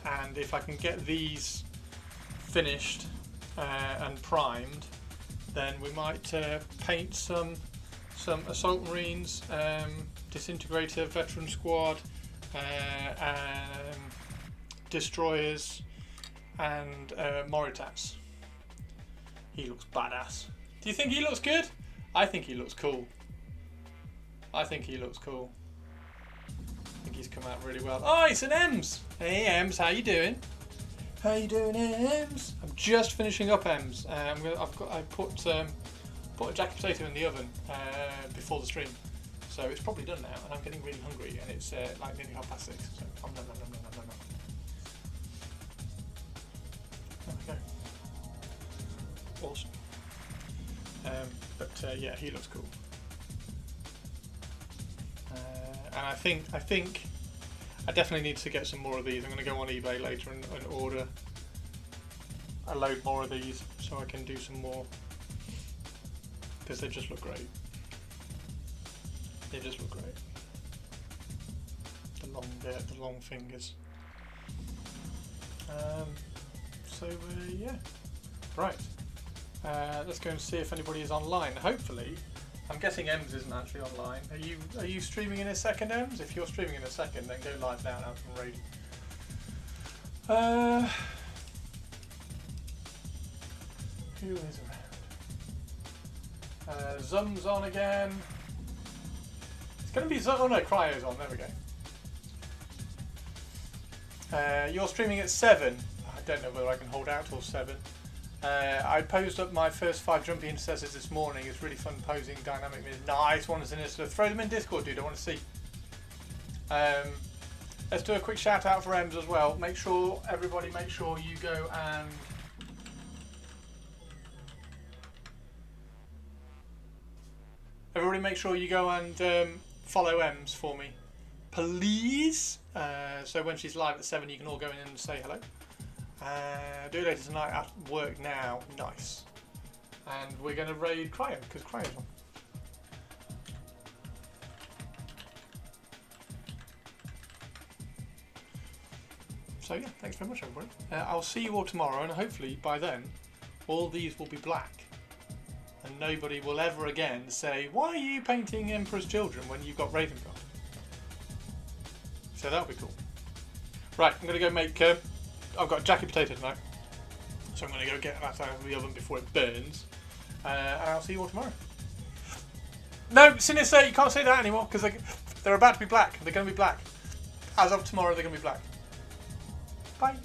and if I can get these finished and primed, then we might paint some Assault Marines, Disintegrator, Veteran Squad, Destroyers, and Moritats. He looks badass. Do you think he looks good? I think he looks cool. I think he looks cool. I think he's come out really well. Oh, it's an Ems! Hey Ems, how you doing? How you doing, Ems? I'm just finishing up Ems. I put a jacket potato in the oven before the stream, so it's probably done now. And I'm getting really hungry, and it's like nearly 6:30. So nom, nom, nom, nom, nom, nom, nom. There we go. Awesome. Yeah, he looks cool. And I think I definitely need to get some more of these. I'm going to go on eBay later and order a load more of these so I can do some more, because they just look great. They just look great. The long fingers. Yeah, right. Let's go and see if anybody is online. Hopefully. I'm guessing Ems isn't actually online. Are you streaming in a second, Ems? If you're streaming in a second, then go live now and have some raid. Who is around? Zum's on again. It's going to be Zum. Oh no, Cryo's on. There we go. You're streaming at 7. I don't know whether I can hold out till 7. I posed up my first 5 jumpy intercessors this morning. It's really fun posing dynamic. Nice one, Sinister. Throw them in Discord, dude. I want to see. Let's do a quick shout out for Ems as well. Everybody make sure you go and follow Ems for me, please. So when she's live at 7, you can all go in and say hello. Do it later tonight at work now. Nice. And we're going to raid Cryo, because Cryo's on. So yeah, thanks very much everybody. I'll see you all tomorrow, and hopefully by then all these will be black. And nobody will ever again say, why are you painting Emperor's Children when you've got Raven Guard? So that'll be cool. Right, I'm going to go make... I've got a jacket potato tonight, so I'm going to go get that out of the oven before it burns, and I'll see you all tomorrow. No, Sinister, you can't say that anymore, because they're about to be black. They're going to be black. As of tomorrow, they're going to be black. Bye.